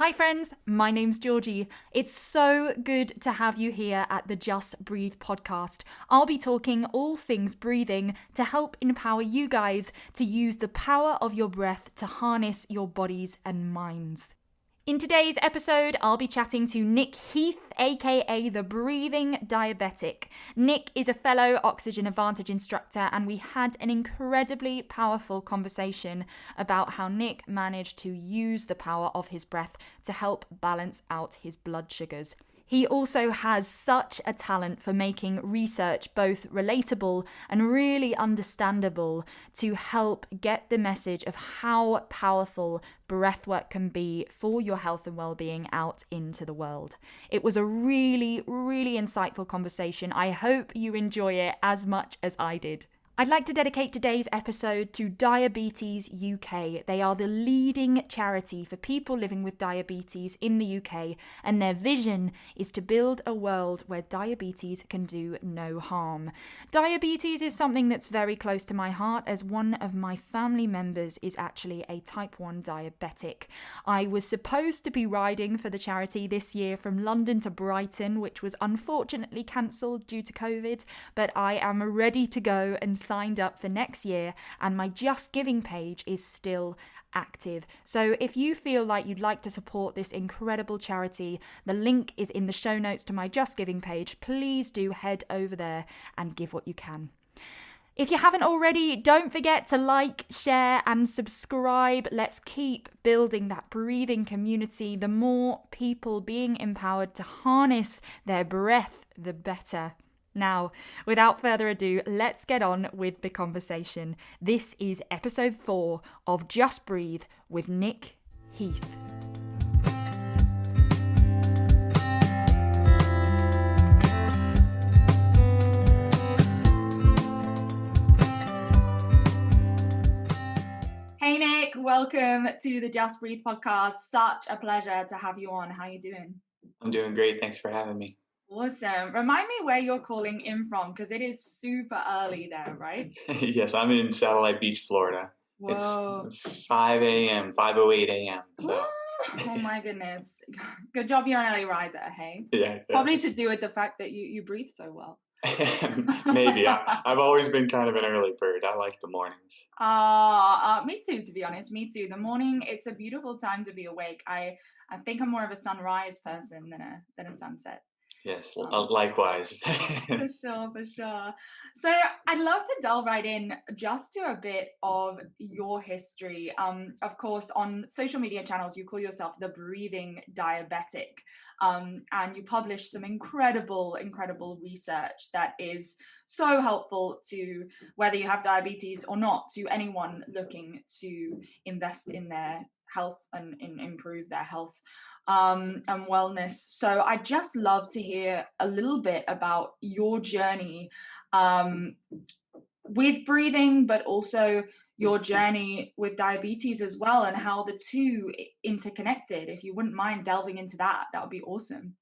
Hi friends, my name's Georgie. It's so good to have you here at the Just Breathe podcast. I'll be talking all things breathing to help empower you guys to use the power of your breath to harness your bodies and minds. In today's episode, I'll be chatting to Nick Heath, aka the Breathing Diabetic. Nick is a fellow Oxygen Advantage instructor, and we had an incredibly powerful conversation about how Nick managed to use the power of his breath to help balance out his blood sugars. He also has such a talent for making research both relatable and really understandable to help get the message of how powerful breathwork can be for your health and well-being out into the world. It was a really, really insightful conversation. I hope you enjoy it as much as I did. I'd like to dedicate today's episode to Diabetes UK. They are the leading charity for people living with diabetes in the UK, and their vision is to build a world where diabetes can do no harm. Diabetes is something that's very close to my heart, as one of my family members is actually a type 1 diabetic. I was supposed to be riding for the charity this year from London to Brighton, which was unfortunately cancelled due to COVID, but I am ready to go and signed up for next year, and my Just Giving page is still active. So if you feel like you'd like to support this incredible charity, the link is in the show notes to my Just Giving page. Please do head over there and give what you can. If you haven't already, don't forget to like, share, and subscribe. Let's keep building that breathing community. The more people being empowered to harness their breath, the better. Now, without further ado, let's get on with the conversation. This is episode 4 of Just Breathe with Nick Heath. Hey Nick, welcome to the Just Breathe podcast. Such a pleasure to have you on. How are you doing? I'm doing great. Thanks for having me. Awesome. Remind me where you're calling in from, because it is super early there, right? Yes, I'm in Satellite Beach, Florida. Whoa. It's 5 a.m., 5:08 a.m. So Oh my goodness. Good job you're an early riser, hey? yeah. Probably to do with the fact that you breathe so well. Maybe. I've always been kind of an early bird. I like the mornings. Me too, to be honest. Me too. The morning, it's a beautiful time to be awake. I think I'm more of a sunrise person than a sunset. Yes, likewise. For sure. So I'd love to delve right in just to a bit of your history. Of course, on social media channels, you call yourself the Breathing Diabetic, and you publish some incredible research that is so helpful to whether you have diabetes or not, to anyone looking to invest in their health and improve their health and wellness. So I'd just love to hear a little bit about your journey with breathing, but also your journey with diabetes as well, and how the two interconnected. If you wouldn't mind delving into that, that would be awesome.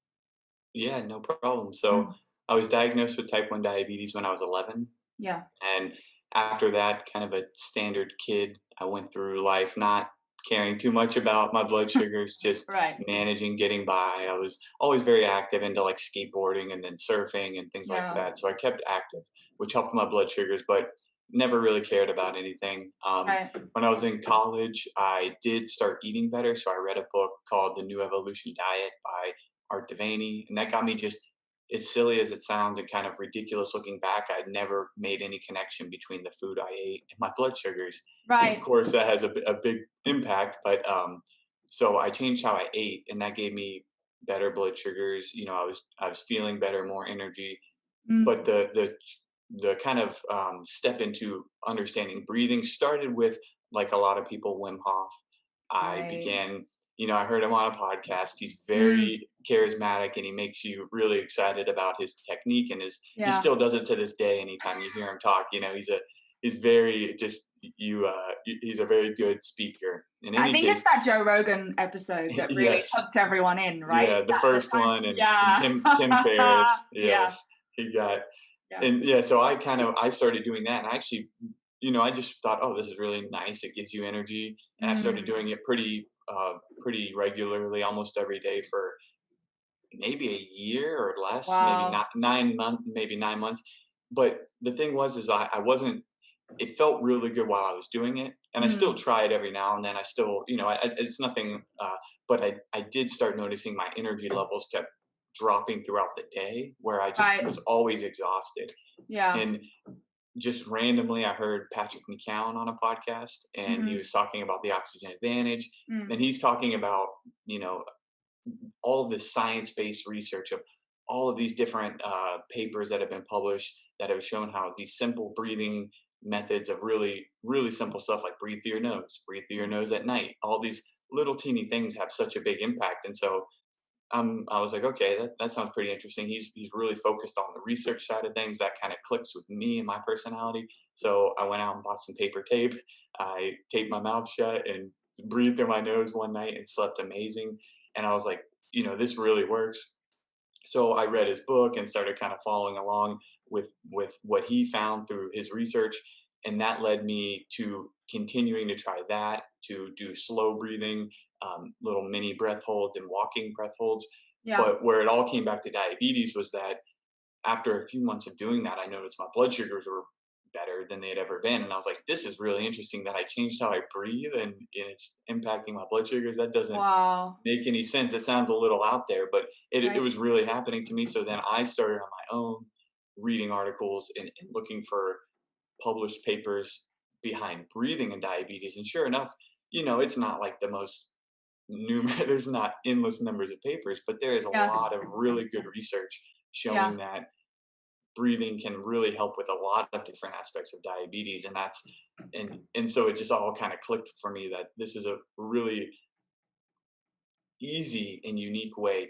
Yeah, no problem. So I was diagnosed with type 1 diabetes when I was 11. Yeah. And after that, kind of a standard kid, I went through life not caring too much about my blood sugars, just Right. managing, getting by. I was always very active into like skateboarding and then surfing and things like that. So I kept active, which helped my blood sugars, but never really cared about anything. Right. When I was in college, I did start eating better. So I read a book called The New Evolution Diet by Art Devaney, and that got me just, as silly as it sounds and kind of ridiculous looking back, I'd never made any connection between the food I ate and my blood sugars. And Right. of course, that has a big impact. But so I changed how I ate, and that gave me better blood sugars. You know, I was feeling better, more energy. But the kind of step into understanding breathing started with, like a lot of people, Wim Hof. I Right. began, I heard him on a podcast. He's Mm. very charismatic, and he makes you really excited about his technique, and he Yeah. still does it to this day. Anytime you hear him talk, he's very just he's a very good speaker. In I any think it's case, that Joe Rogan episode that really yes, hooked everyone in, right? yeah, the That was first kind one, and yeah. Tim Ferriss, Yeah. yes, he got. Yeah. And yeah, so I started doing that, and I actually, I just thought, oh, this is really nice. It gives you energy, and I started doing it pretty pretty regularly, almost every day for maybe a year or less, maybe Wow. not 9 months, maybe 9 months. But the thing was, is I wasn't. It felt really good while I was doing it, and I still Mm. try it every now and then. I still, it's nothing. But I did start noticing my energy levels kept dropping throughout the day, where I just Right. was always exhausted. Yeah. And just randomly, I heard Patrick McKeown on a podcast, and he Hmm. was talking about the oxygen advantage. Mm. And he's talking about, you know, all of this science-based research of all of these different papers that have been published that have shown how these simple breathing methods of really, really simple stuff like breathe through your nose at night, all these little teeny things have such a big impact. And so I was like, okay, that sounds pretty interesting. He's really focused on the research side of things. That kind of clicks with me and my personality. So I went out and bought some paper tape. I taped my mouth shut and breathed through my nose one night and slept amazing. And I was like, this really works. So I read his book and started kind of following along with what he found through his research, and that led me to continuing to try that, to do slow breathing, little mini breath holds and walking breath holds. Yeah. But where it all came back to diabetes was that after a few months of doing that, I noticed my blood sugars were better than they had ever been. And I was like, this is really interesting that I changed how I breathe and it's impacting my blood sugars. That doesn't Wow. make any sense. It sounds a little out there, but it Right. was really happening to me. So then I started on my own reading articles and looking for published papers behind breathing and diabetes. And sure enough, it's not like the most there's not endless numbers of papers, but there is a Yeah. lot of really good research Yeah. showing that breathing can really help with a lot of different aspects of diabetes. And so it just all kind of clicked for me that this is a really easy and unique way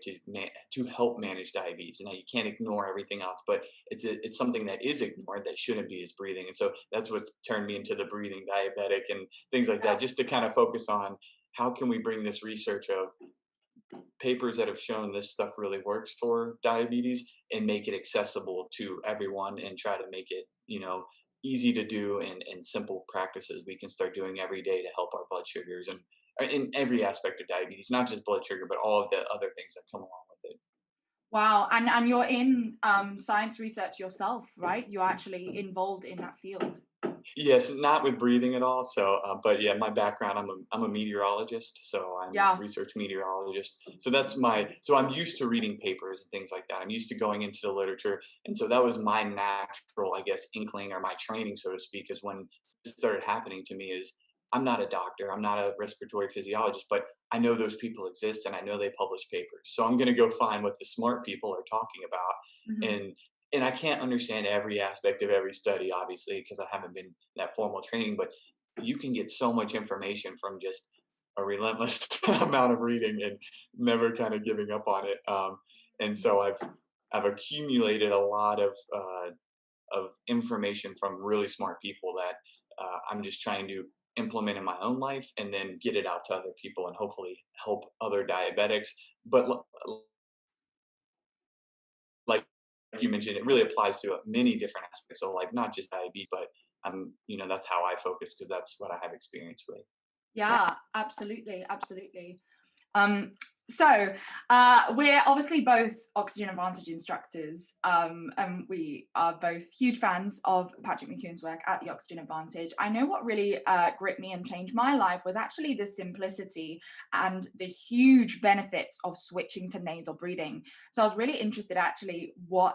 to help manage diabetes. Now you can't ignore everything else, but it's something that is ignored that shouldn't be, is breathing. And so that's what's turned me into the breathing diabetic and things like Yeah. that, just to kind of focus on how can we bring this research of papers that have shown this stuff really works for diabetes and make it accessible to everyone, and try to make it, easy to do, and simple practices we can start doing every day to help our blood sugars and in every aspect of diabetes, not just blood sugar, but all of the other things that come along with it. Wow. And you're in science research yourself, right? You're actually involved in that field. Yes, not with breathing at all. So, but yeah, my background, I'm a meteorologist, so I'm a Yeah. research meteorologist. So that's so I'm used to reading papers and things like that. I'm used to going into the literature, and so that was my natural, I guess, inkling or my training, so to speak. Is when this started happening to me. Is I'm not a doctor, I'm not a respiratory physiologist, but I know those people exist, and I know they publish papers. So I'm going to go find what the smart people are talking about, Hmm. and I can't understand every aspect of every study, obviously, because I haven't been that formal training, but you can get so much information from just a relentless amount of reading and never kind of giving up on it. And so I've accumulated a lot of information from really smart people that I'm just trying to implement in my own life and then get it out to other people and hopefully help other diabetics. But like you mentioned, it really applies to many different aspects. So like not just diabetes, but that's how I focus because that's what I have experience with. Yeah, absolutely, absolutely. Um, so we're obviously both Oxygen Advantage instructors, and we are both huge fans of Patrick McKeown's work at the Oxygen Advantage. I know what really gripped me and changed my life was actually the simplicity and the huge benefits of switching to nasal breathing. So I was really interested actually what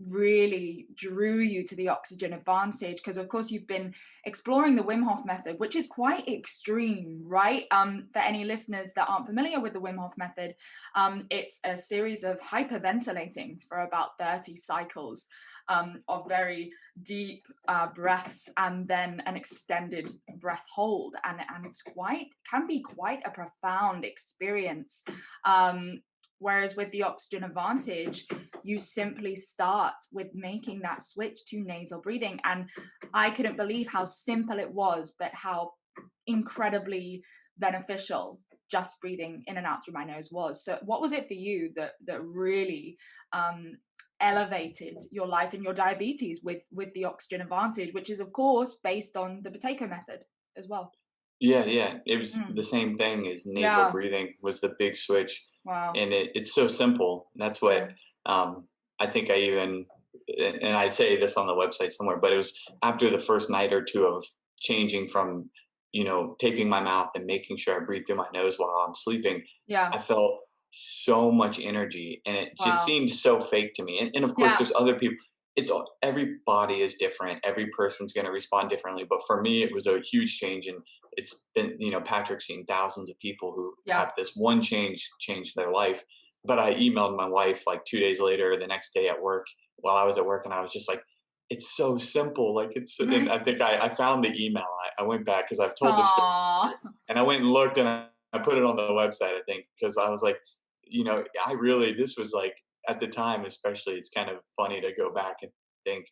really drew you to the Oxygen Advantage, because of course you've been exploring the Wim Hof method, which is quite extreme, right? For any listeners that aren't familiar with the Wim Hof method, it's a series of hyperventilating for about 30 cycles of very deep breaths and then an extended breath hold, and it's quite can be quite a profound experience. Whereas with the Oxygen Advantage, you simply start with making that switch to nasal breathing. And I couldn't believe how simple it was, but how incredibly beneficial just breathing in and out through my nose was. So what was it for you that really elevated your life and your diabetes with the Oxygen Advantage, which is of course based on the potato method as well? Yeah, yeah. It was Mm. the same thing as nasal Yeah. breathing was the big switch, Wow. and it's so simple. That's what, Right. um, I think I even and I say this on the website somewhere, but it was after the first night or 2 of changing from, taping my mouth and making sure I breathe through my nose while I'm sleeping, Yeah. I felt so much energy, and it just Wow. seemed so fake to me, and of course, Yeah. there's other people. Every body is different, every person's gonna respond differently, but for me, it was a huge change, and it's been, Patrick's seen thousands of people who Yeah. have this one change their life. But I emailed my wife like 2 days later, the next day at work, while I was at work, and I was just like, it's so simple. Like and Right. I think I found the email. I went back because I've told this story, Aw. and I went and looked, and I put it on the website. I think because I was like, this was like at the time, especially, it's kind of funny to go back and think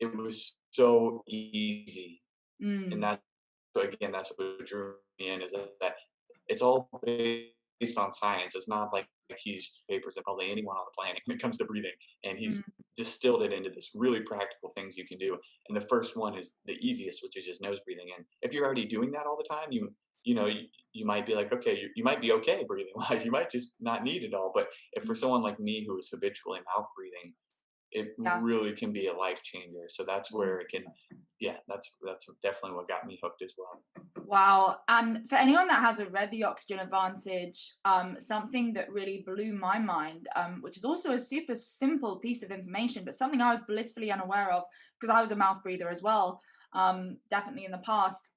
it was so easy, and Mm. that so again, that's what drew me in is that it's all based on science. It's not like he's papers that probably anyone on the planet when it comes to breathing, and Mm. he's distilled it into this really practical things you can do. And the first one is the easiest, which is just nose breathing. And if you're already doing that all the time, you might be like, okay, you might be okay breathing wise. You might just not need it all. But if for Mm. someone like me who is habitually mouth breathing, it Yeah. really can be a life changer. So that's Mm. where it can, yeah, that's definitely what got me hooked as well. Wow. And for anyone that hasn't read The Oxygen Advantage, something that really blew my mind, which is also a super simple piece of information, but something I was blissfully unaware of because I was a mouth breather as well, definitely in the past,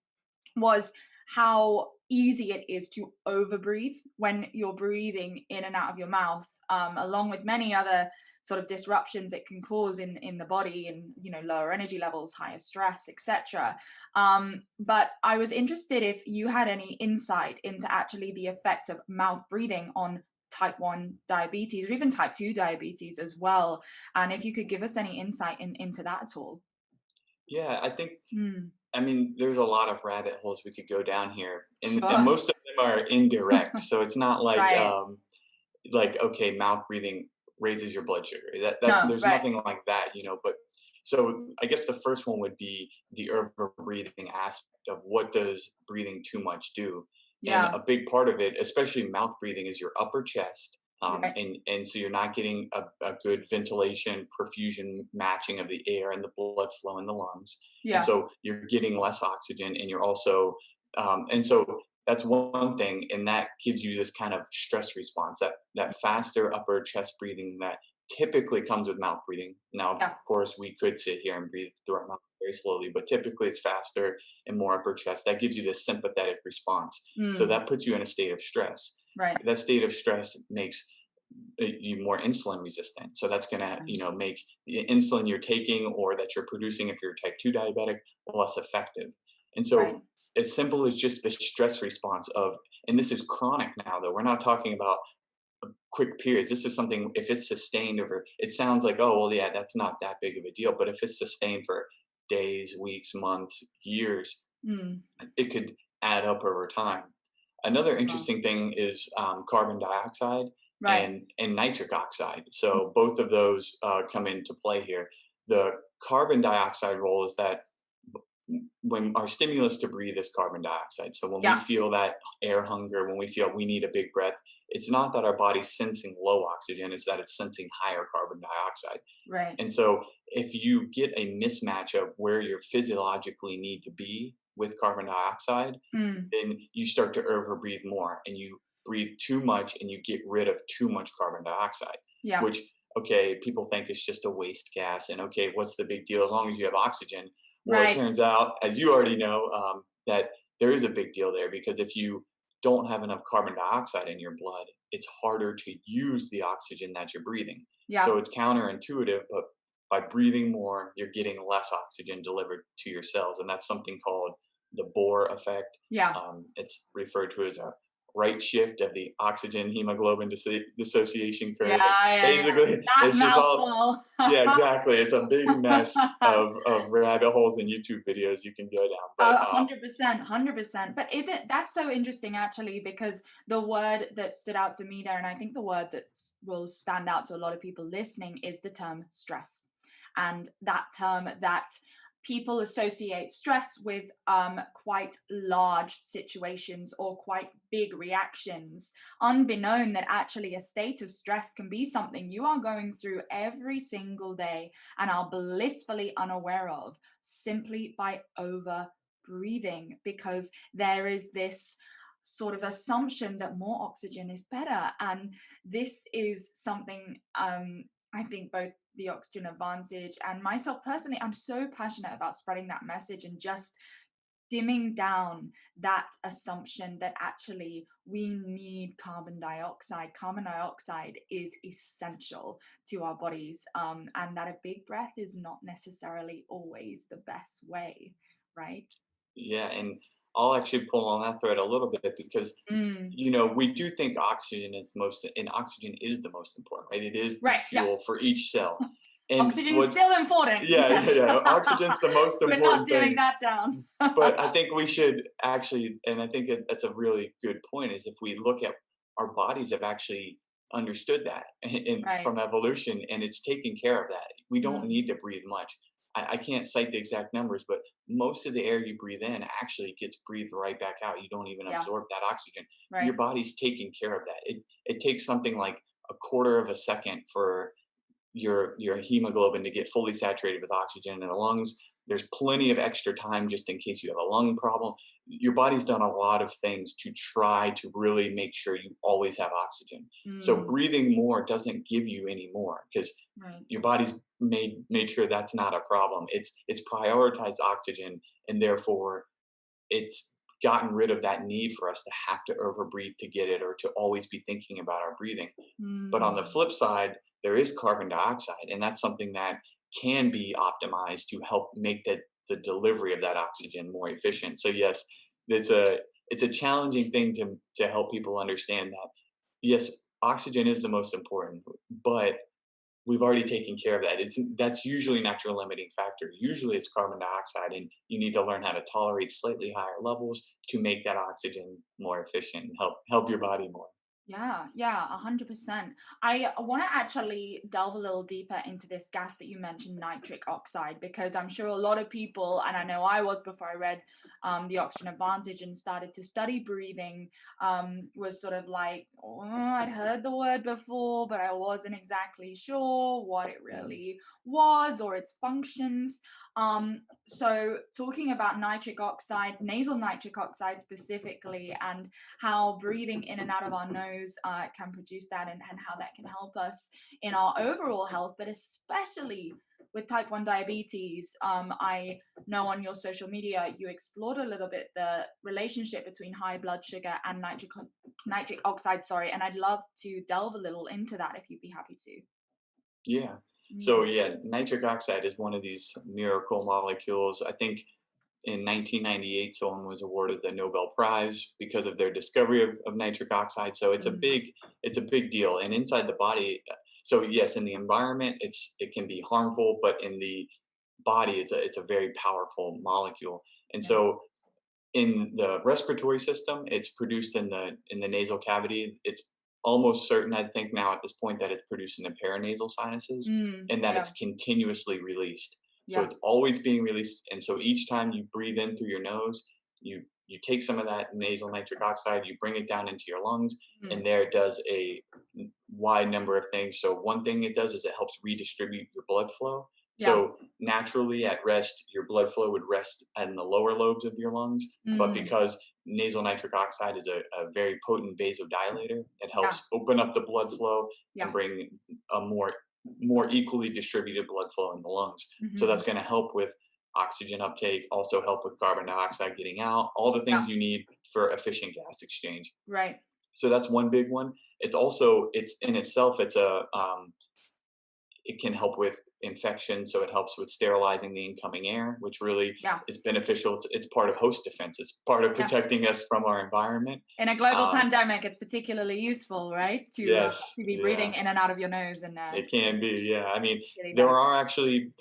was how easy it is to overbreathe when you're breathing in and out of your mouth, along with many other sort of disruptions it can cause in the body, and lower energy levels, higher stress, etc. But I was interested if you had any insight into actually the effect of mouth breathing on type 1 diabetes or even type 2 diabetes as well, and if you could give us any insight into that at all. Yeah, I think Mm. I mean, there's a lot of rabbit holes we could go down here, and Sure. most of them are indirect. So it's not Right. like okay, mouth breathing raises your blood sugar. That's No, there's right. nothing like that. But so I guess the first one would be the over breathing aspect of what does breathing too much do, and Yeah. a big part of it, especially mouth breathing, is your upper chest. Right. And so you're not getting a good ventilation, perfusion matching of the air and the blood flow in the lungs, and Yeah. so you're getting less oxygen, and you're also and so that's one thing, and that gives you this kind of stress response, that faster upper chest breathing that typically comes with mouth breathing. Now, of Yeah. course, we could sit here and breathe through our mouth very slowly, but typically it's faster and more upper chest. That gives you this sympathetic response. So Mm. that puts you in a state of stress. Right. That state of stress makes you more insulin resistant. So that's going to, Mm. make the insulin you're taking or that you're producing if you're type 2 diabetic less effective. And Right. so as simple as just the stress response of, and this is chronic now though, we're not talking about quick periods. This is something, if it's sustained over, it sounds like, oh, well, yeah, that's not that big of a deal. But if it's sustained for days, weeks, months, years, Mm. it could add up over time. Another Wow. interesting thing is carbon dioxide Right. and nitric oxide. So both of those come into play here. The carbon dioxide role is that when our stimulus to breathe is carbon dioxide. So when we Yeah. feel that air hunger, when we feel we need a big breath, it's not that our body's sensing low oxygen, it's that it's sensing higher carbon dioxide. Right. And so if you get a mismatch of where you physiologically need to be with carbon dioxide, Mm. then you start to overbreathe more and you breathe too much and you get rid of too much carbon dioxide, Yeah. which, okay, people think it's just a waste gas. And okay, what's the big deal as long as you have oxygen? Well, it Right. turns out, as you already know, that there is a big deal there because if you don't have enough carbon dioxide in your blood, it's harder to use the oxygen that you're breathing. Yeah. So it's counterintuitive, but by breathing more, you're getting less oxygen delivered to your cells. And that's something called the Bohr effect. Yeah. It's referred to as a right shift of the oxygen hemoglobin dissociation Yeah. curve. And Yeah. Yeah. basically, That it's just all, mouthful. yeah, exactly. It's a big mess of rabbit holes and YouTube videos you can go down. But 100%, 100%. But is it that's so interesting actually, because the word that stood out to me there, and I think the word that will stand out to a lot of people listening, is the term stress. And that term that people associate stress with quite large situations or quite big reactions, unbeknown that actually a state of stress can be something you are going through every single day and are blissfully unaware of simply by over breathing, because there is this sort of assumption that more oxygen is better. And this is something I think both the Oxygen Advantage and myself personally, I'm so passionate about spreading that message and just dimming down that assumption that actually we need carbon dioxide. Carbon dioxide is essential to our bodies, and that a big breath is not necessarily always the best way, right? Yeah, and I'll actually pull on that thread a little bit because, Mm. we do think oxygen is most, and oxygen is the most important, right? It is the Right. Yeah. fuel for each cell. And Oxygen is what's, still important. yeah, yeah, Yes. yeah. Oxygen's the most We're not important dimming thing. that down. But I think we should actually, and I think that's a really good point, is if we look at our bodies have actually understood that Right. from evolution, and it's taking care of that. We don't Mm. need to breathe much. I can't cite the exact numbers, but most of the air you breathe in actually gets breathed right back out. You don't even Yeah. absorb that oxygen. Your Right. body's taking care of that. It takes something like a quarter of a second for your hemoglobin to get fully saturated with oxygen in the lungs. There's plenty of extra time just in case you have a lung problem. Your body's done a lot of things to try to really make sure you always have oxygen. So Mm. breathing more doesn't give you any more because Right. your body's made sure that's not a problem. It's prioritized oxygen, and therefore it's gotten rid of that need for us to have to overbreathe to get it or to always be thinking about our breathing. But on the Mm. flip side, there is carbon dioxide, and that's something that can be optimized to help make the delivery of that oxygen more efficient. So yes, it's a challenging thing to help people understand that yes, oxygen is the most important, but we've already taken care of that. That's usually not your limiting factor. Usually it's carbon dioxide, and you need to learn how to tolerate slightly higher levels to make that oxygen more efficient and help your body more. Yeah, yeah, 100%. I want to actually delve a little deeper into this gas that you mentioned, nitric oxide, because I'm sure a lot of people, and I know I was before I read the Oxygen Advantage and started to study breathing, was sort of like, oh, I'd heard the word before, but I wasn't exactly sure what it really was or its functions. So talking about nitric oxide, nasal nitric oxide specifically, and how breathing in and out of our nose can produce that, and how that can help us in our overall health, but especially with type 1 diabetes. I know on your social media you explored a little bit the relationship between high blood sugar and nitric oxide, sorry, and I'd love to delve a little into that if you'd be happy to. Yeah. So Mm. yeah, nitric oxide is one of these miracle molecules. I think in 1998, someone was awarded the Nobel Prize because of their discovery of nitric oxide. So Mm. it's a big deal. And inside the body, so yes, in the environment, it can be harmful, but in the body, it's a very powerful molecule. And Yeah. so in the respiratory system, it's produced in the nasal cavity. It's almost certain, I think now at this point, that it's produced in the paranasal sinuses Mm. and that Yeah. it's continuously released. So Yeah. it's always being released. And so each time you breathe in through your nose, you take some of that nasal nitric oxide, you bring it down into your lungs, Mm. and there it does a wide number of things. So one thing it does is it helps redistribute your blood flow. Yeah. So naturally at rest, your blood flow would rest in the lower lobes of your lungs, but Mm. because nasal nitric oxide is a very potent vasodilator, it Yeah. helps open up the blood flow and Yeah. bring a more equally distributed blood flow in the lungs. So Hmm. that's going to help with oxygen uptake, also help with carbon dioxide getting out, all the Yeah. things you need for efficient gas exchange. Right. So that's one big one. It's also it's in itself it's a it can help with infection, so it helps with sterilizing the incoming air, which really Yeah. is beneficial. It's part of host defense. It's part of Yeah. protecting us from our environment. In a global Um, pandemic, it's particularly useful, right? yes, To be breathing yeah, in and out of your nose and it can be. Yeah, I mean, getting there that. are actually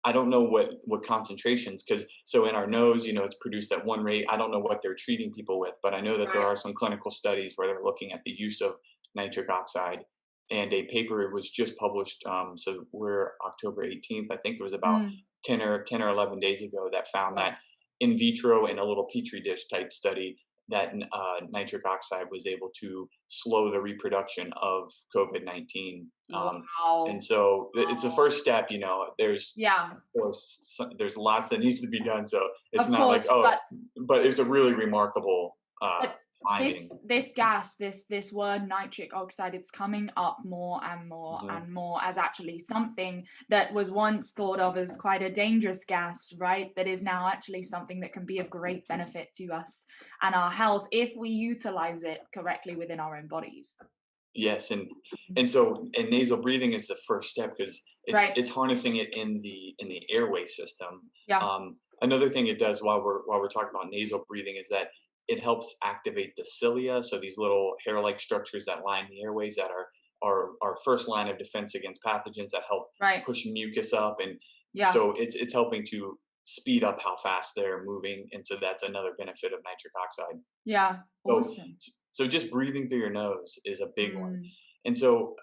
I don't know what concentrations because so in our nose, it's produced at one rate. I don't know what they're treating people with, but I know that there Right. are some clinical studies where they're looking at the use of nitric oxide and a paper was just published. So we're October 18th. I think it was about Mm. 10 or 11 days ago that found Right. that in vitro in a little petri dish type study that nitric oxide was able to slow the reproduction of COVID-19. And Wow. so it's the Wow. first step. There's Yeah, of course there's lots that needs to be done. So it's of not like, course, oh, but but it's a really remarkable But finding. this gas, this word nitric oxide, it's coming up more and more Mhm. and more as actually something that was once thought of as quite a dangerous gas, right? That is now actually something that can be of great benefit to us and our health if we utilize it correctly within our own bodies. Yes, and nasal breathing is the first step because it's Right. it's harnessing it in the airway system. Yeah. Another thing it does while we're talking about nasal breathing is that it helps activate the cilia, so these little hair-like structures that line the airways that are our first line of defense against pathogens that help Right. push mucus up, and Yeah. so it's helping to speed up how fast they're moving, and so that's another benefit of nitric oxide. Yeah. So Awesome. so just breathing through your nose is a big one. Mm. And so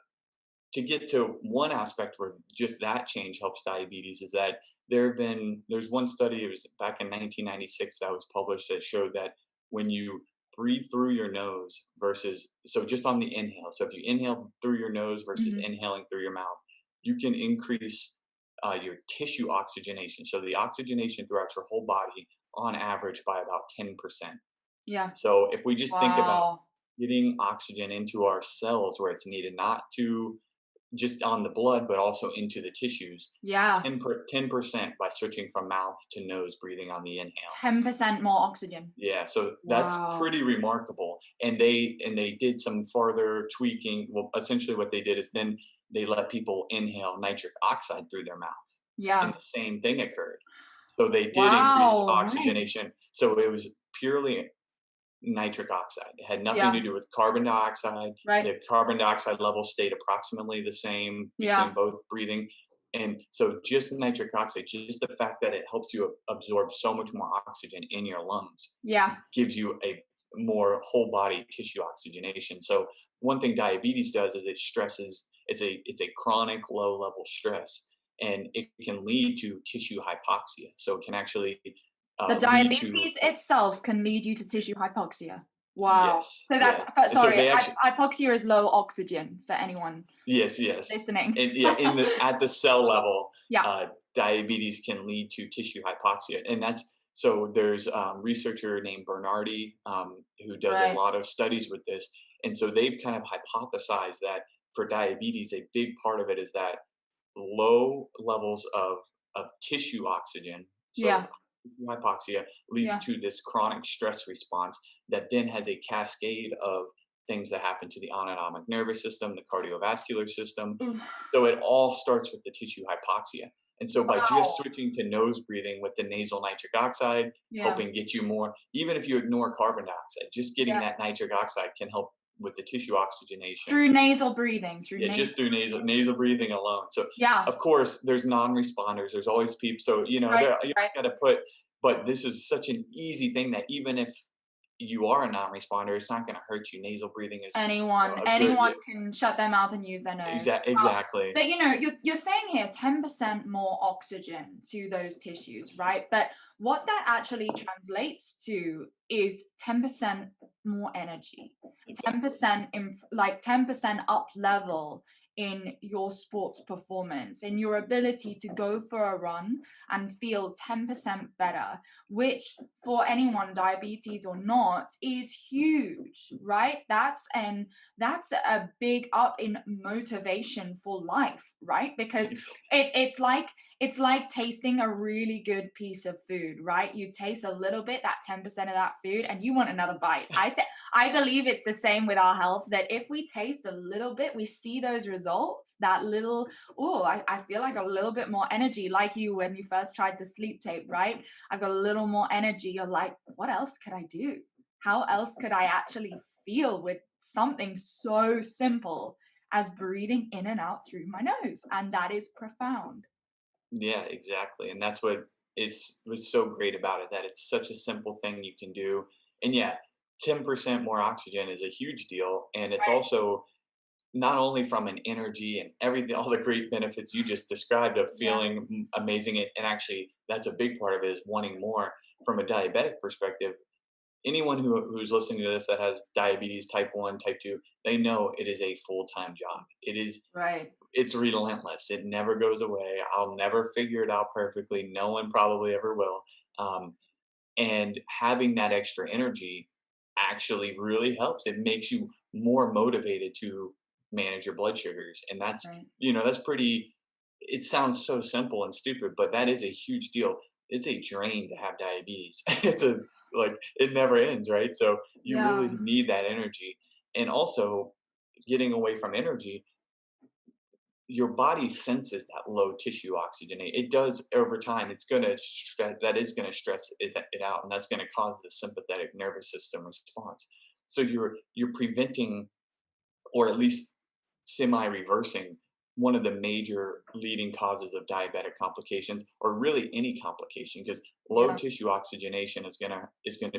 to get to one aspect where just that change helps diabetes is that there's one study, it was back in 1996 that was published, that showed that when you breathe through your nose versus, so just on the inhale, so if you inhale through your nose versus Hmm. inhaling through your mouth, you can increase your tissue oxygenation, so the oxygenation throughout your whole body on average by about 10%. Yeah. So if we just think about Wow. getting oxygen into our cells where it's needed, not to just on the blood, but also into the tissues, Yeah. 10% by switching from mouth to nose breathing on the inhale. 10% more oxygen. Yeah, so that's Wow. pretty remarkable. And they did some farther tweaking. Well, essentially what they did is then they let people inhale nitric oxide through their mouth, and Yeah. the same thing occurred. So they did increase Wow. Right. oxygenation. So it was purely nitric oxide. It had nothing to Yeah. do with carbon dioxide. Right. The carbon dioxide level stayed approximately the same between Yeah. both breathing. And so just nitric oxide, just the fact that it helps you absorb so much more oxygen in your lungs Yeah. gives you a more whole body tissue oxygenation. So one thing diabetes does is it stresses, it's a chronic low level stress, and it can lead to tissue hypoxia. So it can actually The lead to, diabetes itself can lead you to tissue hypoxia. Wow. yes, So that's yeah. And so sorry, they actually, hypoxia is low oxygen for anyone yes, yes. listening. And yeah, in the at the cell level, Yeah. uh, diabetes can lead to tissue hypoxia, and that's, so there's researcher named Bernardi, who does a Right. lot of studies with this, and so they've kind of hypothesized that for diabetes, a big part of it is that low levels of tissue oxygen, so Yeah. hypoxia, leads Yeah. to this chronic stress response that then has a cascade of things that happen to the autonomic nervous system, the cardiovascular system. Oof. So it all starts with the tissue hypoxia. And so by just Wow. switching to nose breathing with the nasal nitric oxide, Yeah. helping get you more, even if you ignore carbon dioxide, just getting Yeah. that nitric oxide can help with the tissue oxygenation. Through nasal breathing, through Yeah, just nasal through breathing. nasal breathing alone. So Yeah. of course there's non-responders. There's always people. So Right. there you Right. got to put. But this is such an easy thing that even if you are a non-responder, it's not going to hurt you. Nasal breathing is Anyone a good. anyone can shut their mouth and use their nose. Wow. Exactly. But you're saying here 10% more oxygen to those tissues, right? But what that actually translates to is 10% more energy. Exactly. 10% like 10% up level in your sports performance, in your ability to go for a run and feel 10% better, which for anyone, diabetes or not, is huge, right? That's a big up in motivation for life, right? Because it's like tasting a really good piece of food, right? You taste a little bit, that 10% of that food, and you want another bite. I believe it's the same with our health, that if we taste a little bit, we see those results, that little, oh, I feel like a little bit more energy, like you when you first tried the sleep tape, right? I've got a little more energy. You're like, what else could I do? How else could I actually feel with something so simple as breathing in and out through my nose? And that is profound. Yeah, exactly. And that's what is was so great about it, that it's such a simple thing you can do. And yeah, 10% more oxygen is a huge deal. And it's Right. also not only from an energy and everything, all the great benefits you just described of Yeah. feeling amazing, and actually that's a big part of it is wanting more from a diabetic perspective. Anyone who's listening to this that has diabetes type 1, type 2, they know it is a full-time job. Right. It's relentless. It never goes away. I'll never figure it out perfectly. No one probably ever will. Um, and having that extra energy actually really helps. It makes you more motivated to manage your blood sugars. And Right. that's pretty, it sounds so simple and stupid, but that is a huge deal. It's a drain to have diabetes. It never ends, right? So you really Yeah. need that energy. And also, getting away from energy, your body senses that low tissue oxygenate. It does over time. It's going to that is going to stress it out, and that's going to cause the sympathetic nervous system response. So you're preventing, or at least semi-reversing, one of the major leading causes of diabetic complications, or really any complication, because low Yeah. tissue oxygenation is gonna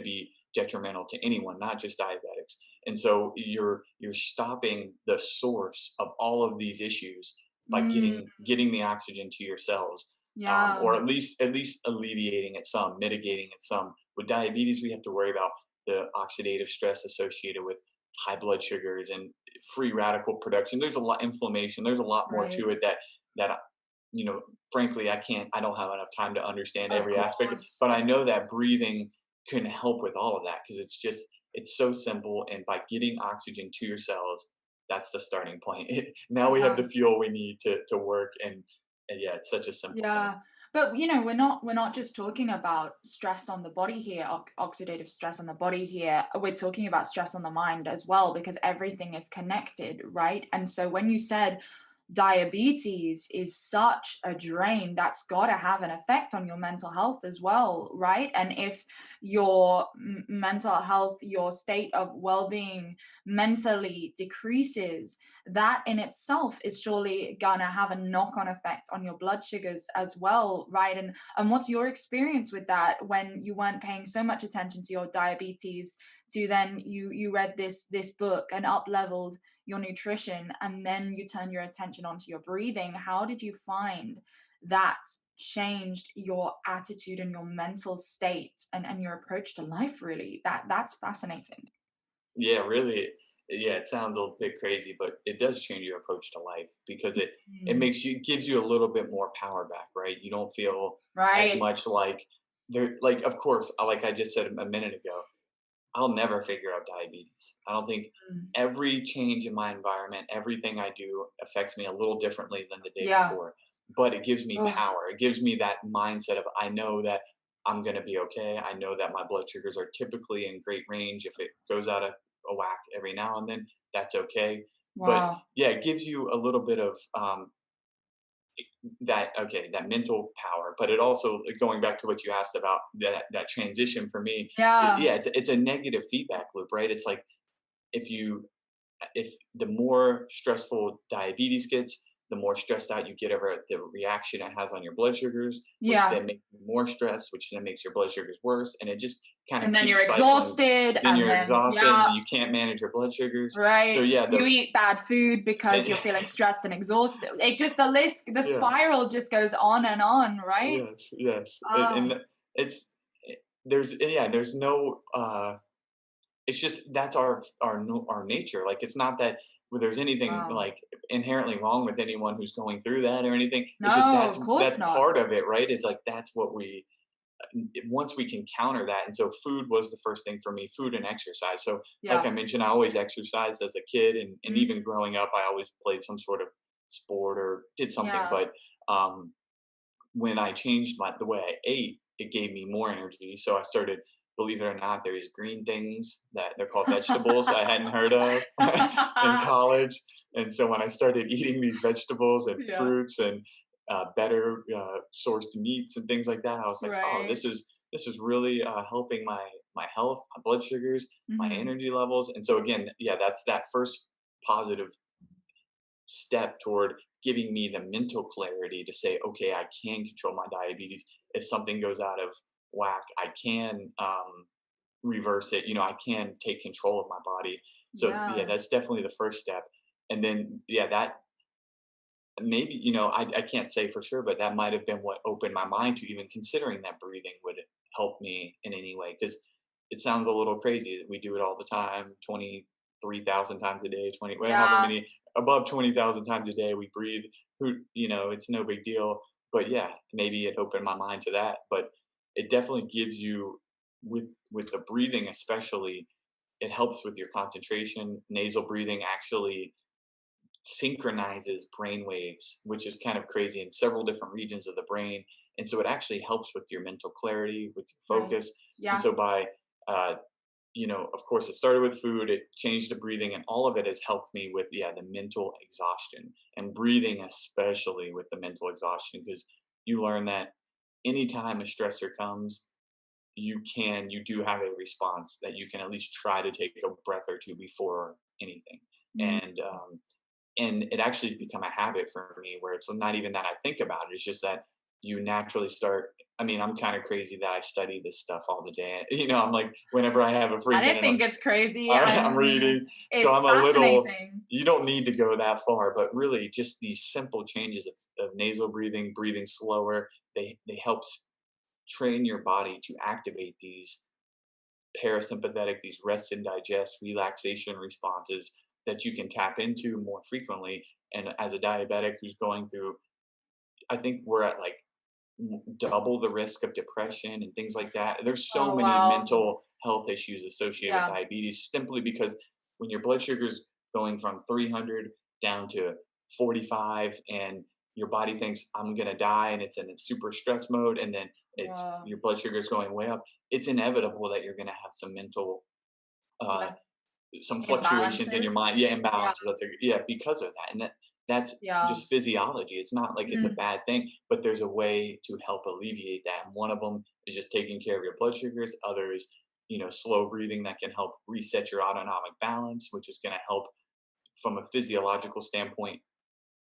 be detrimental to anyone, not just diabetics. And so you're stopping the source of all of these issues by Mm, getting the oxygen to your cells, yeah. or at least alleviating it some, mitigating it some. With diabetes, we have to worry about the oxidative stress associated with high blood sugars and free radical production. There's a lot inflammation. There's a lot more Right. to it that frankly, I don't have enough time to understand Of every aspect. course. But I know that breathing can help with all of that, because it's so simple. And by getting oxygen to your cells, that's the starting point. Now we have Yeah. the fuel we need to work, and yeah, it's such a simple thing. Yeah. But we're not just talking about stress on the body here, oxidative stress on the body here. We're talking about stress on the mind as well, because everything is connected, right? And so when you said diabetes is such a drain, that's got to have an effect on your mental health as well, right? And if your mental health, your state of well-being mentally decreases, that in itself is surely gonna have a knock-on effect on your blood sugars as well, right? And what's your experience with that when you weren't paying so much attention to your diabetes, to then you read this book and up leveled your nutrition, and then you turn your attention onto your breathing? How did you find that changed your attitude and your mental state and your approach to life? Really, that's fascinating. Yeah, really. Yeah, it sounds a bit crazy, but it does change your approach to life, because Mm, it gives you a little bit more power back, right? You don't feel as right. much like of course, like I just said a minute ago, I'll never figure out diabetes. I don't think. Mm, Every change in my environment, everything I do affects me a little differently than the day yeah. before. But it gives me Oh, power. It gives me that mindset of, I know that I'm going to be okay. I know that my blood sugars are typically in great range. If it goes out of a whack every now and then, that's okay. But wow. yeah, it gives you a little bit of that mental power. But it also, going back to what you asked about that transition for me, Yeah. yeah, it's a negative feedback loop, right? It's like, if you if the more stressful diabetes gets, the more stressed out you get over the reaction it has on your blood sugars, which Yeah. then makes you more stressed, which then makes your blood sugars worse, and it just kind of And then you're keeps cycling. exhausted, Then and you're then exhausted, and yeah, you can't manage your blood sugars. So right. yeah, You eat bad food because and, you're feeling stressed and exhausted. It just the yeah, spiral just goes on and on, right? yes, yes, Oh, and it's there's no it's just that's our nature. Like, it's not that there's anything wow. like inherently wrong with anyone who's going through that or anything. It's just No, of course that's not. part of it, right? It's like that's what we once we can counter that. And so food was the first thing for me, food and exercise. So like I Yeah. mentioned, I always exercised as a kid, and Mm, even growing up, I always played some sort of sport or did something. yeah. But um, when I changed the way I ate, it gave me more energy. So I started, believe it or not, there's green things that they're called vegetables I hadn't heard of in college. And so when I started eating these vegetables and Yeah. fruits and better sourced meats and things like that, I was like, oh, Right. this is really helping my health, my blood sugars, my Mhm. energy levels. And so again, yeah, that's that first positive step toward giving me the mental clarity to say, okay, I can control my diabetes. If something goes out of whack, I can reverse it. I can take control of my body. So yeah, Yeah. that's definitely the first step. And then, yeah, that maybe, I can't say for sure, but that might have been what opened my mind to even considering that breathing would help me in any way. Because it sounds a little crazy that we do it all the time, 23,000 times a day, 20, well, however Yeah. many, above 20,000 times a day we breathe. It's no big deal. But yeah, maybe it opened my mind to that. But it definitely gives you, with the breathing especially, it helps with your concentration. Nasal breathing actually synchronizes brain waves, which is kind of crazy, in several different regions of the brain. And so it actually helps with your mental clarity, with your Right. focus. And Yeah. so uh, of course, it started with food, it changed to breathing, and all of it has helped me with, yeah, the mental exhaustion, and breathing, especially with the mental exhaustion, because you learn that anytime a stressor comes, you do have a response that you can at least try to take a breath or two before anything. Mm. And it actually has become a habit for me, where it's not even that I think about it. It's just that you naturally start. I mean, I'm kind of crazy that I study this stuff all the day. I'm like, whenever I have a free I didn't minute, think it's crazy. I I'm mean, reading. So it's I'm a little, fascinating. you don't need to go that far, but really just these simple changes of nasal breathing, breathing slower, they help train your body to activate these parasympathetic, these rest and digest relaxation responses that you can tap into more frequently. And as a diabetic who's going through, I think we're at like double the risk of depression and things like that. There's so Oh, many wow. mental health issues associated with Yeah. diabetes, simply because when your blood sugar's going from 300 down to 45, and your body thinks I'm going to die, and it's in a super stress mode, and then it's Wow. your blood sugar is going way up, it's inevitable that you're going to have some mental uh, Yeah. some fluctuations in your Imbalances. mind. Yeah, Yeah. imbalances. Yeah, because of that. And that's Yeah. just physiology. It's not like it's a Mm. bad thing, but there's a way to help alleviate that. And one of them is just taking care of your blood sugars. Others, slow breathing that can help reset your autonomic balance, which is going to help from a physiological standpoint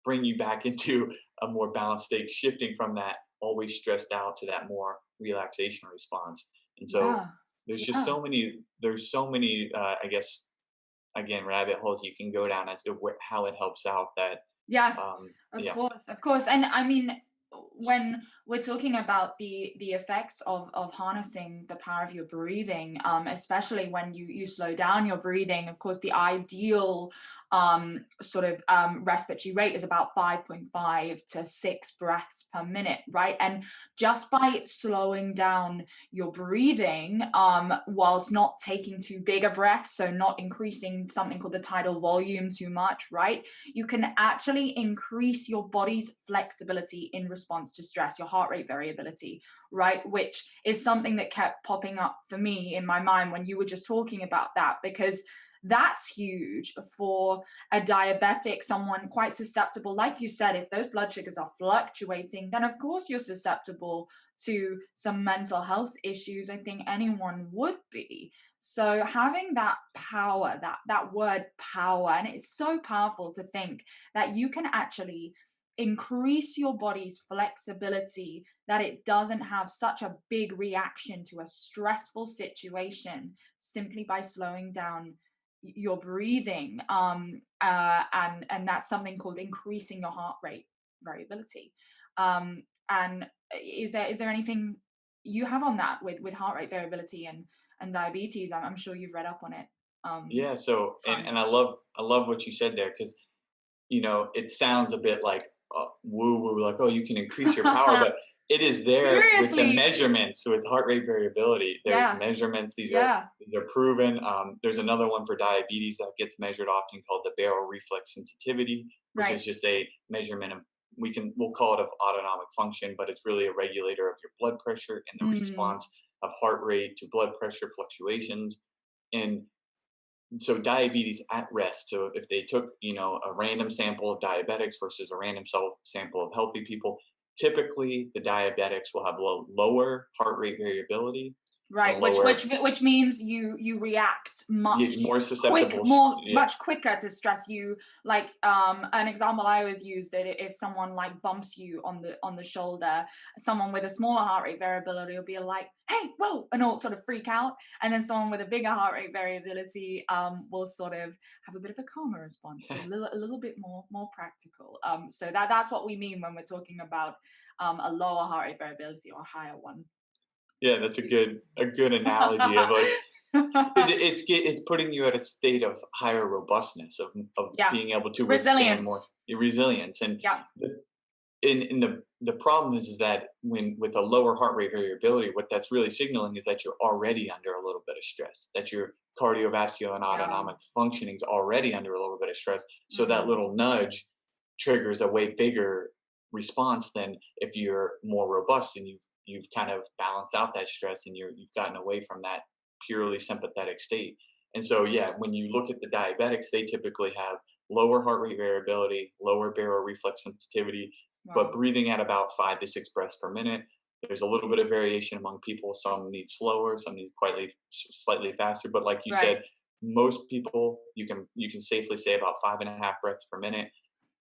bring you back into a more balanced state, shifting from that always stressed out to that more relaxation response. And so Yeah. there's just Yeah. so many, I guess, again, rabbit holes you can go down as to how it helps out that. Yeah, of Yeah. course, of course. And I mean, when we're talking about the effects of harnessing the power of your breathing, especially when you slow down your breathing, of course, the ideal sort of respiratory rate is about 5.5 to 6 breaths per minute, right? And just by slowing down your breathing, whilst not taking too big a breath, so not increasing something called the tidal volume too much, right? You can actually increase your body's flexibility in response to stress, your heart rate variability, right? Which is something that kept popping up for me in my mind when you were just talking about that, because that's huge for a diabetic, someone quite susceptible. Like you said, if those blood sugars are fluctuating, then of course you're susceptible to some mental health issues. I think anyone would be. So having that power, that word power, and it's so powerful to think that you can actually increase your body's flexibility, that it doesn't have such a big reaction to a stressful situation simply by slowing down your breathing, and that's something called increasing your heart rate variability. And is there anything you have on that with heart rate variability and diabetes? I'm sure you've read up on it. Yeah. So, and, Ton. and I love what you said there, because, it sounds a bit like woo woo, like, oh, you can increase your power, but it is there with the Seriously. measurements. So with heart rate variability, there's Yeah. measurements. Yeah. They're proven. There's another one for diabetes that gets measured often called the barrel reflex sensitivity, which Right. is just a measurement of, we'll call it of autonomic function, but it's really a regulator of your blood pressure and the Mm. response of heart rate to blood pressure fluctuations. And so diabetes at rest. So if they took, a random sample of diabetics versus a random sample of healthy people, typically the diabetics will have lower heart rate variability, Right, lower, which means you react more susceptible. Yeah. much quicker to stress. You like an example I always use, that if someone like bumps you on the shoulder, someone with a smaller heart rate variability will be like, hey, whoa, and all sort of freak out, and then someone with a bigger heart rate variability will sort of have a bit of a calmer response, a little bit more practical. So that's what we mean when we're talking about a lower heart rate variability or a higher one. Yeah, that's a good analogy of like, because it's putting you at a state of higher robustness, of Yeah. being able to withstand more Resilience. resilience. And Yeah. in the problem is that when with a lower heart rate variability, what that's really signaling is that you're already under a little bit of stress, that your cardiovascular and Yeah. autonomic functioning is already under a little bit of stress. So that Mm. little nudge triggers a way bigger response than if you're more robust and you've kind of balanced out that stress and you've gotten away from that purely sympathetic state. And so yeah, when you look at the diabetics, they typically have lower heart rate variability, lower barrel reflex sensitivity, but Wow. breathing at about 5 to 6 breaths per minute. There's a little bit of variation among people. Some need slower, some need slightly faster. But like you Right. said, most people you can safely say about 5.5 breaths per minute.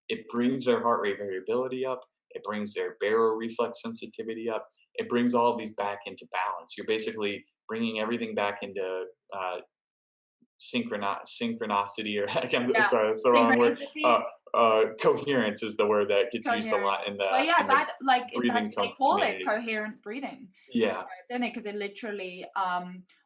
It brings their heart rate variability up. It brings their barrel reflex sensitivity up. It brings all of these back into balance. You're basically bringing everything back into synchronicity, or I'm Yeah. sorry, that's the wrong word. Synchronicity. Coherence is the word that gets used a lot in Coherence. Well, yeah, the it's breathing actually, they call it community. coherent breathing, Yeah, don't they? Because it literally,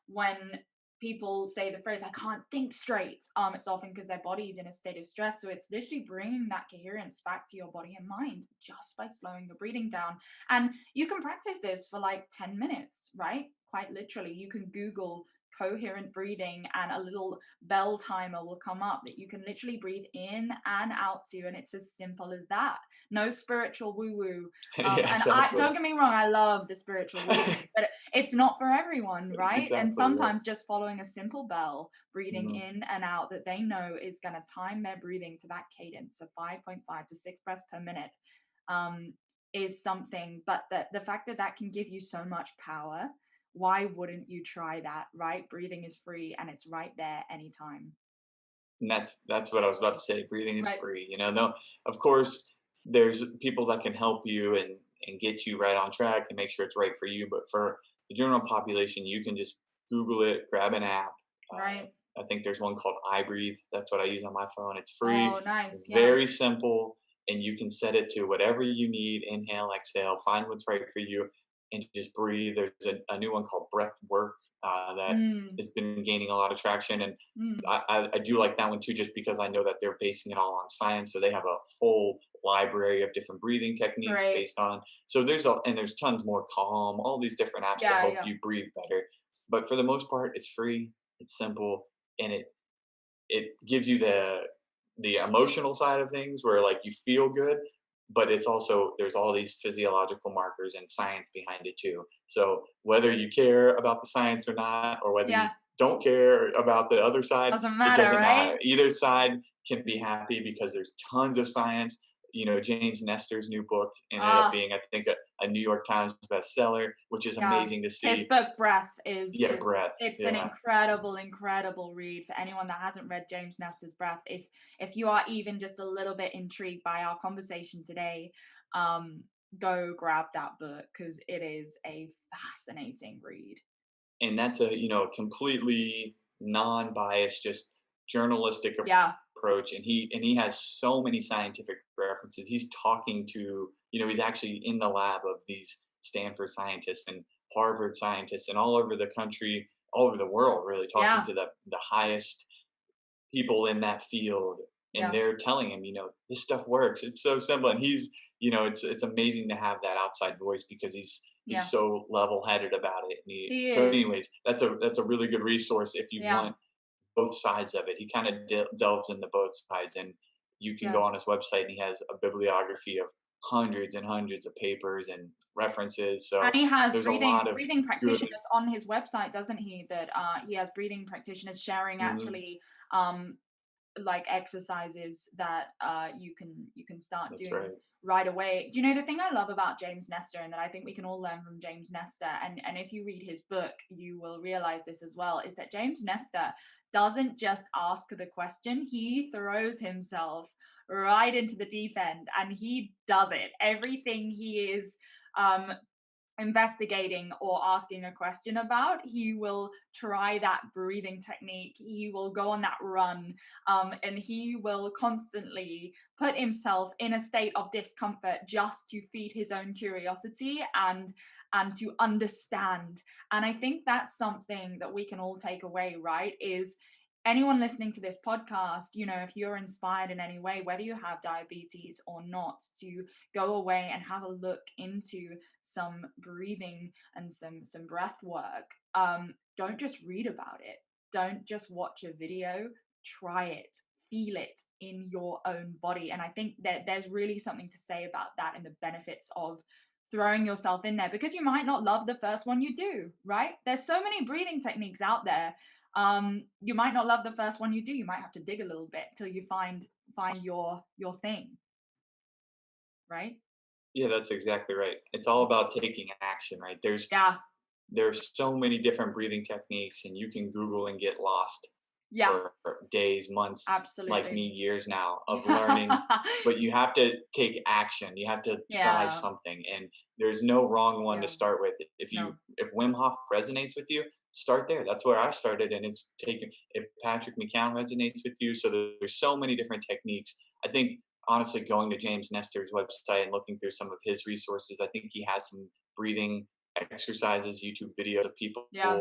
when people say the phrase "I can't think straight," it's often because their body's in a state of stress. So it's literally bringing that coherence back to your body and mind just by slowing your breathing down. And you can practice this for like 10 minutes, right? Quite literally, you can Google coherent breathing and a little bell timer will come up that you can literally breathe in and out to, and it's as simple as that. No spiritual woo woo. yeah, And I exactly, don't get me wrong, I love the spiritual woo woo, but it's not for everyone, right? And exactly, yeah. sometimes just following a simple bell, breathing Mhm. in and out, that they know is going to time their breathing to that cadence of 5.5 to 6 breaths per minute, um, is something. But the fact that that can give you so much power, why wouldn't you try that, right? Breathing is free and it's right there anytime. And that's what I was about to say. Breathing is Right. free. No, of course, there's people that can help you and get you right on track and make sure it's right for you. But for the general population, you can just Google it, grab an app. Right. I think there's one called iBreathe. That's what I use on my phone. It's free, Oh, nice. Yeah. very simple, and you can set it to whatever you need. Inhale, exhale, find what's right for you, and just breathe. There's a new one called Breath Work that Mm, has been gaining a lot of traction, and mm. I do like that one too, just because I know that they're basing it all on science. So they have a whole library of different breathing techniques Great. based on. So there's tons more Calm, all these different apps to Yeah, help yeah. you breathe better. But for the most part, it's free, it's simple, and it gives you the emotional side of things where like you feel good, but it's also there's all these physiological markers and science behind it too. So whether you care about the science or not, or whether you Yeah. don't care about the other side, Doesn't it matter, doesn't matter. right? Either side can be happy because there's tons of science. James Nestor's new book ended up Ah, being, I think, a New York Times bestseller, which is yeah. amazing to His see. book Breath Yeah, is breath. it's an Yeah. incredible read for anyone that hasn't read James Nestor's Breath. If you are even just a little bit intrigued by our conversation today, um, go grab that book because it is a fascinating read. And that's a completely non-biased, just journalistic Yeah, approach. And he has so many scientific references. He's talking to, he's actually in the lab of these Stanford scientists and Harvard scientists and all over the country, all over the world, really talking yeah, to the highest people in that field. And yeah. they're telling him, this stuff works, it's so simple. And it's amazing to have that outside voice because he's Yeah, so level-headed about it. And he so is. anyways, that's a really good resource if you Yeah, want both sides of it. He kind of delves into both sides, and you can go on yes. his website and he has a bibliography of hundreds and hundreds of papers and references. And So he has there's a lot of breathing good. practitioners on his website, doesn't he? That he has breathing practitioners sharing Mhm, actually like exercises that you can start that's doing right. right away. You know, the thing I love about James Nestor, and that I think we can all learn from James Nestor, and if you read his book, you will realize this as well, is that James Nestor doesn't just ask the question, he throws himself right into the deep end and he does it. Everything he is investigating or asking a question about, he will try that breathing technique, he will go on that run, and he will constantly put himself in a state of discomfort just to feed his own curiosity and to understand. And I think that's something that we can all take away, right? Is anyone listening to this podcast, you know, if you're inspired in any way, whether you have diabetes or not, to go away and have a look into some breathing and some breath work. Don't just read about it. Don't just watch a video. Try it. Feel it in your own body. And I think that there's really something to say about that and the benefits of throwing yourself in there, because you might not love the first one you do, right? There's so many breathing techniques out there. You might not love the first one you do. You might have to dig a little bit till you find your thing, right? Yeah, that's exactly right. It's all about taking action, right? Yeah, There's so many different breathing techniques, and you can Google and get lost yeah, for days, months, like absolutely. me, years now of learning. But you have to take action. You have to try Yeah, something, and there's no wrong one to yeah, start with. no, If Wim Hof resonates with you, start there. That's where I started, and it's taken. If Patrick McKeown resonates with you, so there's so many different techniques. I think honestly, going to James Nestor's website and looking through some of his resources, I think he has some breathing exercises, YouTube videos of people. yeah,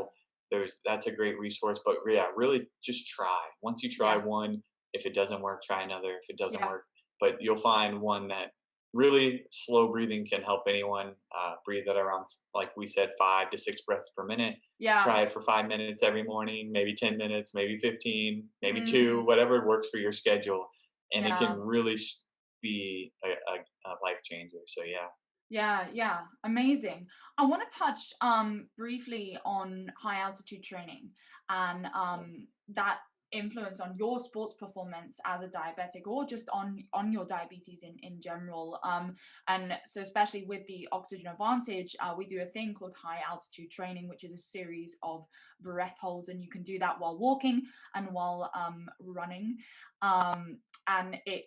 That's a great resource. But yeah, really just try. Once you try yeah, one, if it doesn't work, try another. If it doesn't yeah, work, but you'll find one that really slow breathing can help anyone breathe at around, like we said, 5 to 6 breaths per minute. yeah. Try it for 5 minutes every morning, maybe 10 minutes, maybe 15, maybe two, Mm, whatever works for your schedule. And it can yeah. really be a life changer. So yeah. Yeah, yeah, amazing. I want to touch briefly on high altitude training and that influence on your sports performance as a diabetic, or just on your diabetes in general. And so especially with the oxygen advantage, we do a thing called high altitude training, which is a series of breath holds, and you can do that while walking and while running. Um, and it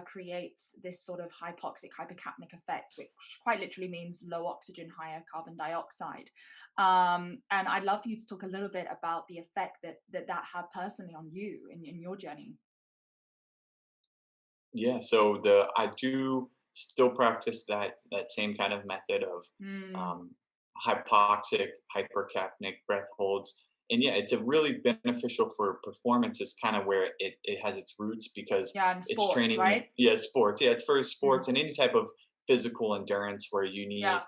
creates this sort of hypoxic, hypercapnic effect, which quite literally means low oxygen, higher carbon dioxide. And I'd love for you to talk a little bit about the effect that had personally on you in your journey. Yeah, so I do still practice that same kind of method of Mm, um, hypoxic, hypercapnic breath holds, and yeah, it's a really beneficial for performance. It's kind of where it has its roots because yeah, and it's sports, training. right? Yeah, sports. Yeah, it's for Mm, sports and any type of physical endurance where you yeah, need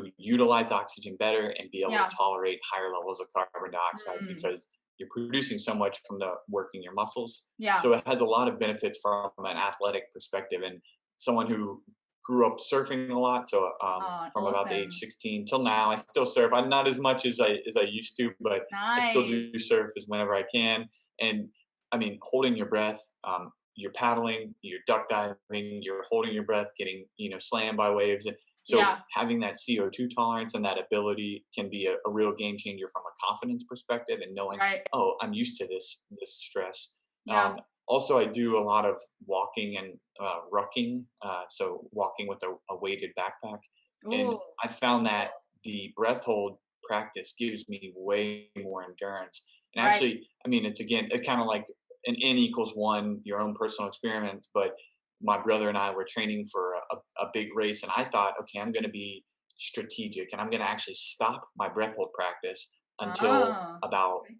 to utilize oxygen better and be able to yeah, tolerate higher levels of carbon dioxide mm, because you're producing so much from the working your muscles. yeah. So it has a lot of benefits from an athletic perspective. And someone who grew up surfing a lot, so Oh, from about the age awesome. 16 till now, I still surf. I'm not as much as I used to, but I still do Nice. surf as whenever I can. And I mean, holding your breath, you're paddling, you're duck diving, you're holding your breath, getting slammed by waves. And so Yeah, having that CO2 tolerance and that ability can be a real game changer from a confidence perspective, and knowing, right. oh, I'm used to this stress. Yeah. Um, Also, I do a lot of walking and rucking, so walking with a weighted backpack, and Ooh, I found cool. that the breath hold practice gives me way more endurance. And Right. actually, I mean, it's again, it kind of like an N equals one, your own personal experiment. But my brother and I were training for a big race, and I thought, okay, I'm going to be strategic, and I'm going to actually stop my breath hold practice until Oh, about okay.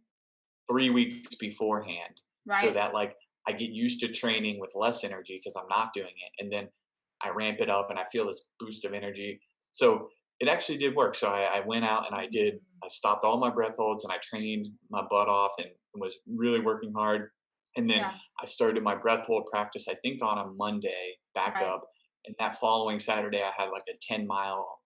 3 weeks beforehand, so Right. that like I get used to training with less energy because I'm not doing it, and then I ramp it up and I feel this boost of energy. So it actually did work. So I went out and Mm, I stopped all my breath holds and I trained my butt off and was really working hard. And then yeah. I started my breath hold practice, I think on a Monday back Right. up. And that following Saturday, I had like a 10-mile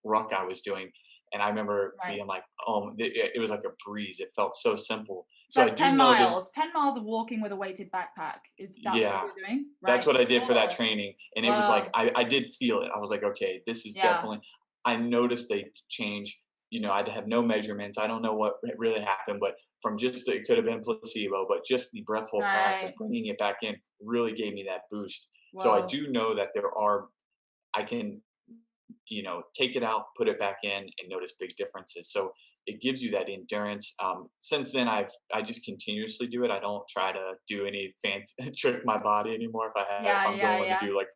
ruck I was doing. And I remember Right. being like, oh, it was like a breeze. It felt so simple. So I That's do 10 know that, miles. 10 miles of walking with a weighted backpack. That's what yeah, you're doing? that's Right. what I did for that Whoa. training. And it was like, Whoa. I did feel it. I was like, okay, this is Yeah. definitely, I noticed they change. I'd have no measurements. I don't know what really happened, but from just, it could have been placebo, but just the breath hold practice, Right. bringing it back in really gave me that boost. So I Whoa. do know that I can, take it out, put it back in, and notice big differences. So it gives you that endurance. Since then, I just continuously do it. I don't try to do any fancy trick my body anymore. If Yeah, I'm yeah, going to yeah. do like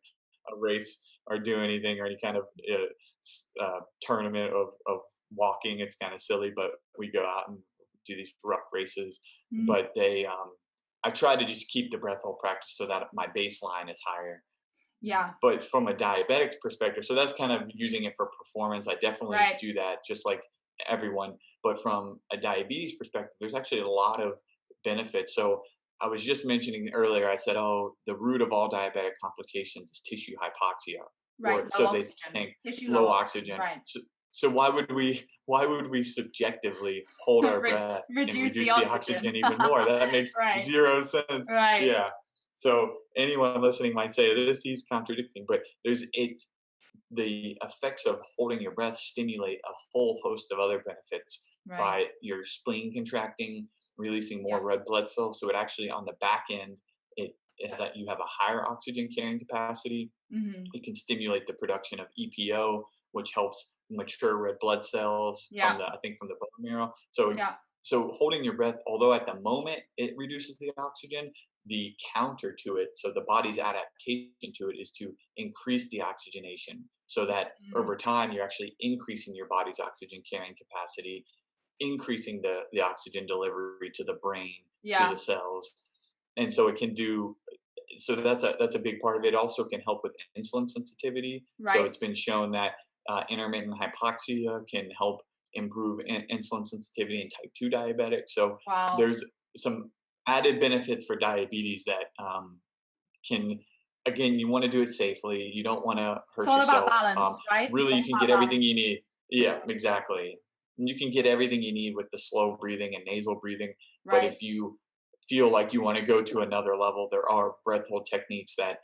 a race or do anything or any kind of tournament of walking, it's kind of silly. But we go out and do these rough races. Mhm. But I try to just keep the breath hold practice so that my baseline is higher. Yeah. But from a diabetic's perspective, so that's kind of using it for performance. I definitely Right. do that just like everyone. But from a diabetes perspective, there's actually a lot of benefits. So I was just mentioning earlier, I said, oh, the root of all diabetic complications is tissue hypoxia, Right. or Low so they oxygen. think, Tissue low low oxygen. oxygen. Right. So why would we subjectively hold our breath and Reduce the reduce the oxygen. oxygen even more? That makes Right. zero sense. Right. Yeah. So anyone listening might say this is contradicting, but it's the effects of holding your breath stimulate a whole host of other benefits Right. by your spleen contracting, releasing Yeah. more red blood cells. So it actually on the back end, it has that you have a higher oxygen carrying capacity. Mhm. It can stimulate the production of EPO, which helps mature red blood cells Yeah. I think from the bone marrow. So Yeah. so holding your breath, although at the moment it reduces the oxygen, the counter to it, so the body's adaptation to it is to increase the oxygenation so that Mm. over time you're actually increasing your body's oxygen carrying capacity, increasing the oxygen delivery to the brain, to Yeah. the cells. And so it can do so that's a big part of it. Also can help with insulin sensitivity. So Right. it's been shown that intermittent hypoxia can help improve insulin sensitivity in type 2 diabetics. So Wow. there's some added benefits for diabetes that can, again, you want to do it safely. You don't want to It's hurt all about yourself. balance, right? It's Really, all you can about get everything balance. you need. Yeah, exactly. You can get everything you need with the slow breathing and nasal breathing. But Right. if you feel like you want to go to another level, there are breath hold techniques that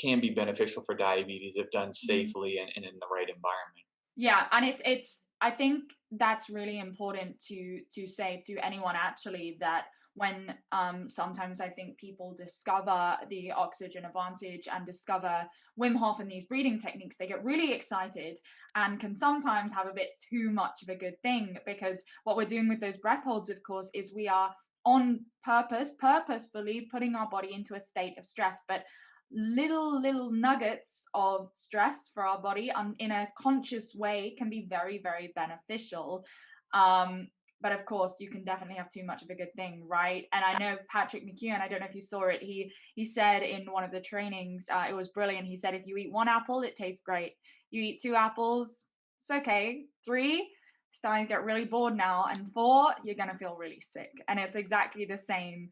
can be beneficial for diabetes if done Mhm. safely and in the right environment. Yeah, and it's I think that's really important to say to anyone actually that when sometimes I think people discover the oxygen advantage and discover Wim Hof and these breathing techniques, they get really excited and can sometimes have a bit too much of a good thing, because what we're doing with those breath holds, of course, is we are on purposefully putting our body into a state of stress, but little nuggets of stress for our body in a conscious way can be very, very beneficial. But of course you can definitely have too much of a good thing, right? And I know Patrick McKeown, I don't know if you saw it, he said in one of the trainings, it was brilliant. He said if you eat one apple it tastes great, you eat two apples it's okay, three starting to get really bored now, and four you're going to feel really sick. And it's exactly the same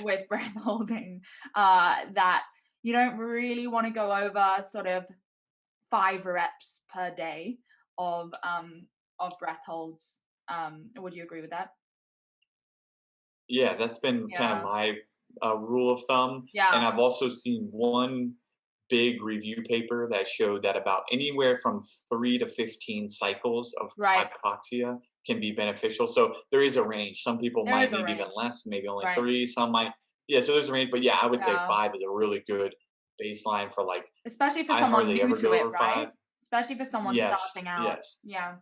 with breath holding, that you don't really want to go over sort of 5 reps per day of breath holds. Would you agree with that? Yeah, that's been kind of Yeah. my rule of thumb. And Yeah. I've also seen one big review paper that showed that about anywhere from 3 to 15 cycles of Right. hypoxia can be beneficial. So there is a range. Some people There might is a need even range. less, maybe only Right. 3. Some might, yeah. So there's a range, but yeah, I would say Yeah. 5 is a really good baseline for like. Especially for I someone hardly new ever to go it, over right? 5. Especially for someone Yes, starting out. yes. Yeah.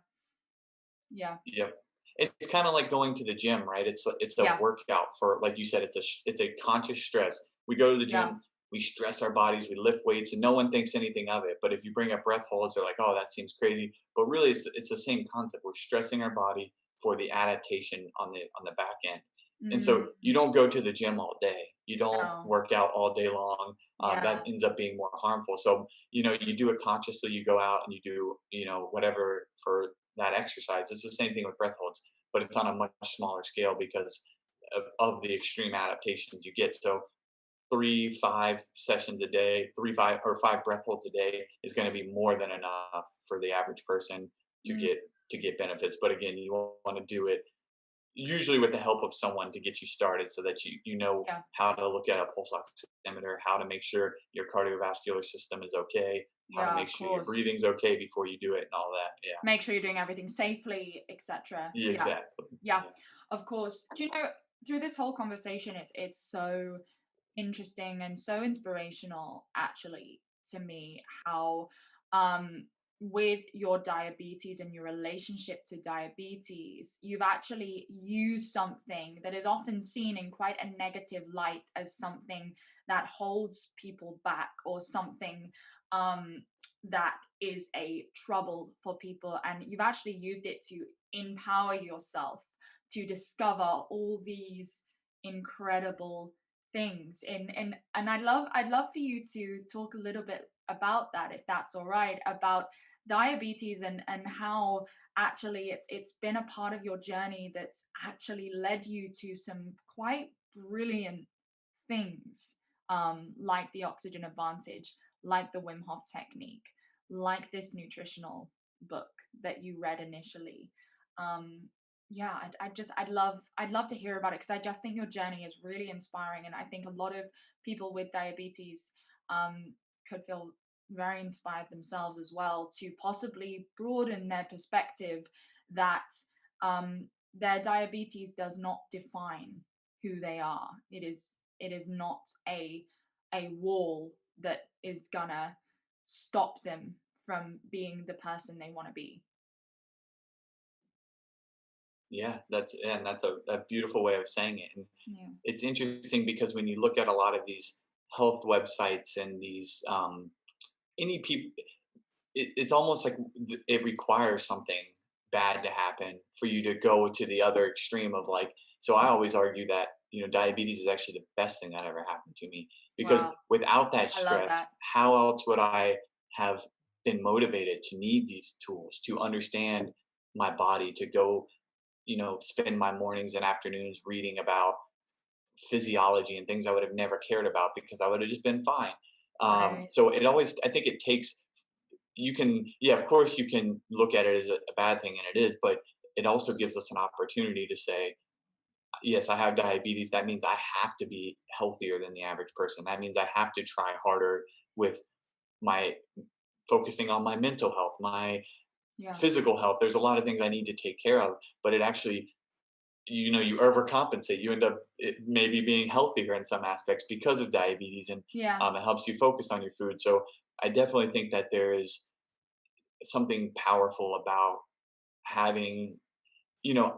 Yeah. Yep. It's kinda like going to the gym, right? It's a Yeah. workout for, like you said, it's a conscious stress. We go to the Yeah. gym, we stress our bodies, we lift weights, and no one thinks anything of it. But if you bring up breath holds, they're like, "Oh, that seems crazy." But really, it's the same concept. We're stressing our body for the adaptation on the back end. And so Mm, you don't go to the gym all day. You don't no. work out all day long. That Yeah. ends up being more harmful. So, you do it consciously. You go out and you do, whatever for that exercise. It's the same thing with breath holds, but it's on a much smaller scale because of the extreme adaptations you get. So 3, 5 sessions a day, 3, 5 or 5 breath holds a day is going to be more than enough for the average person to Mm. get to get benefits. But again, you want to do it usually with the help of someone to get you started, so that you know Yeah. how to look at a pulse oximeter, how to make sure your cardiovascular system is okay, how to Yeah, make of sure your course. breathing's okay before you do it, and all that. Yeah. Make sure you're doing everything safely, etc. Yeah, Yeah. exactly. Yeah, Yeah. of course. Do you know, through this whole conversation, it's so interesting and so inspirational, actually, to me, how with your diabetes and your relationship to diabetes, you've actually used something that is often seen in quite a negative light as something that holds people back, or something um that is a trouble for people, and you've actually used it to empower yourself to discover all these incredible things. And I'd love for you to talk a little bit about that, if that's all right, about diabetes, and how actually it's been a part of your journey that's actually led you to some quite brilliant things, like the oxygen advantage, like the Wim Hof technique, like this nutritional book that you read initially. Yeah, I'd love to hear about it, because I just think your journey is really inspiring, and I think a lot of people with diabetes could feel very inspired themselves as well, to possibly broaden their perspective, that their diabetes does not define who they are. It is not a wall that is gonna stop them from being the person they want to be. Yeah, that's a beautiful way of saying it. And Yeah. it's interesting because when you look at a lot of these health websites and these any people, it's almost like it requires something bad to happen for you to go to the other extreme of like. So I always argue that diabetes is actually the best thing that ever happened to me, because Wow. without that I love stress, that. how else would I have been motivated to need these tools to understand my body, to go spend my mornings and afternoons reading about physiology and things I would have never cared about because I would have just been fine. Right. So it always, I think it takes, you can, yeah, of course you can look at it as a bad thing, and it is, but it also gives us an opportunity to say, yes, I have diabetes. That means I have to be healthier than the average person. That means I have to try harder with my focusing on my mental health, my Yeah. physical health. There's a lot of things I need to take care of, but it actually, you overcompensate. You end up maybe being healthier in some aspects because of diabetes, and Yeah. it helps you focus on your food. So I definitely think that there is something powerful about having,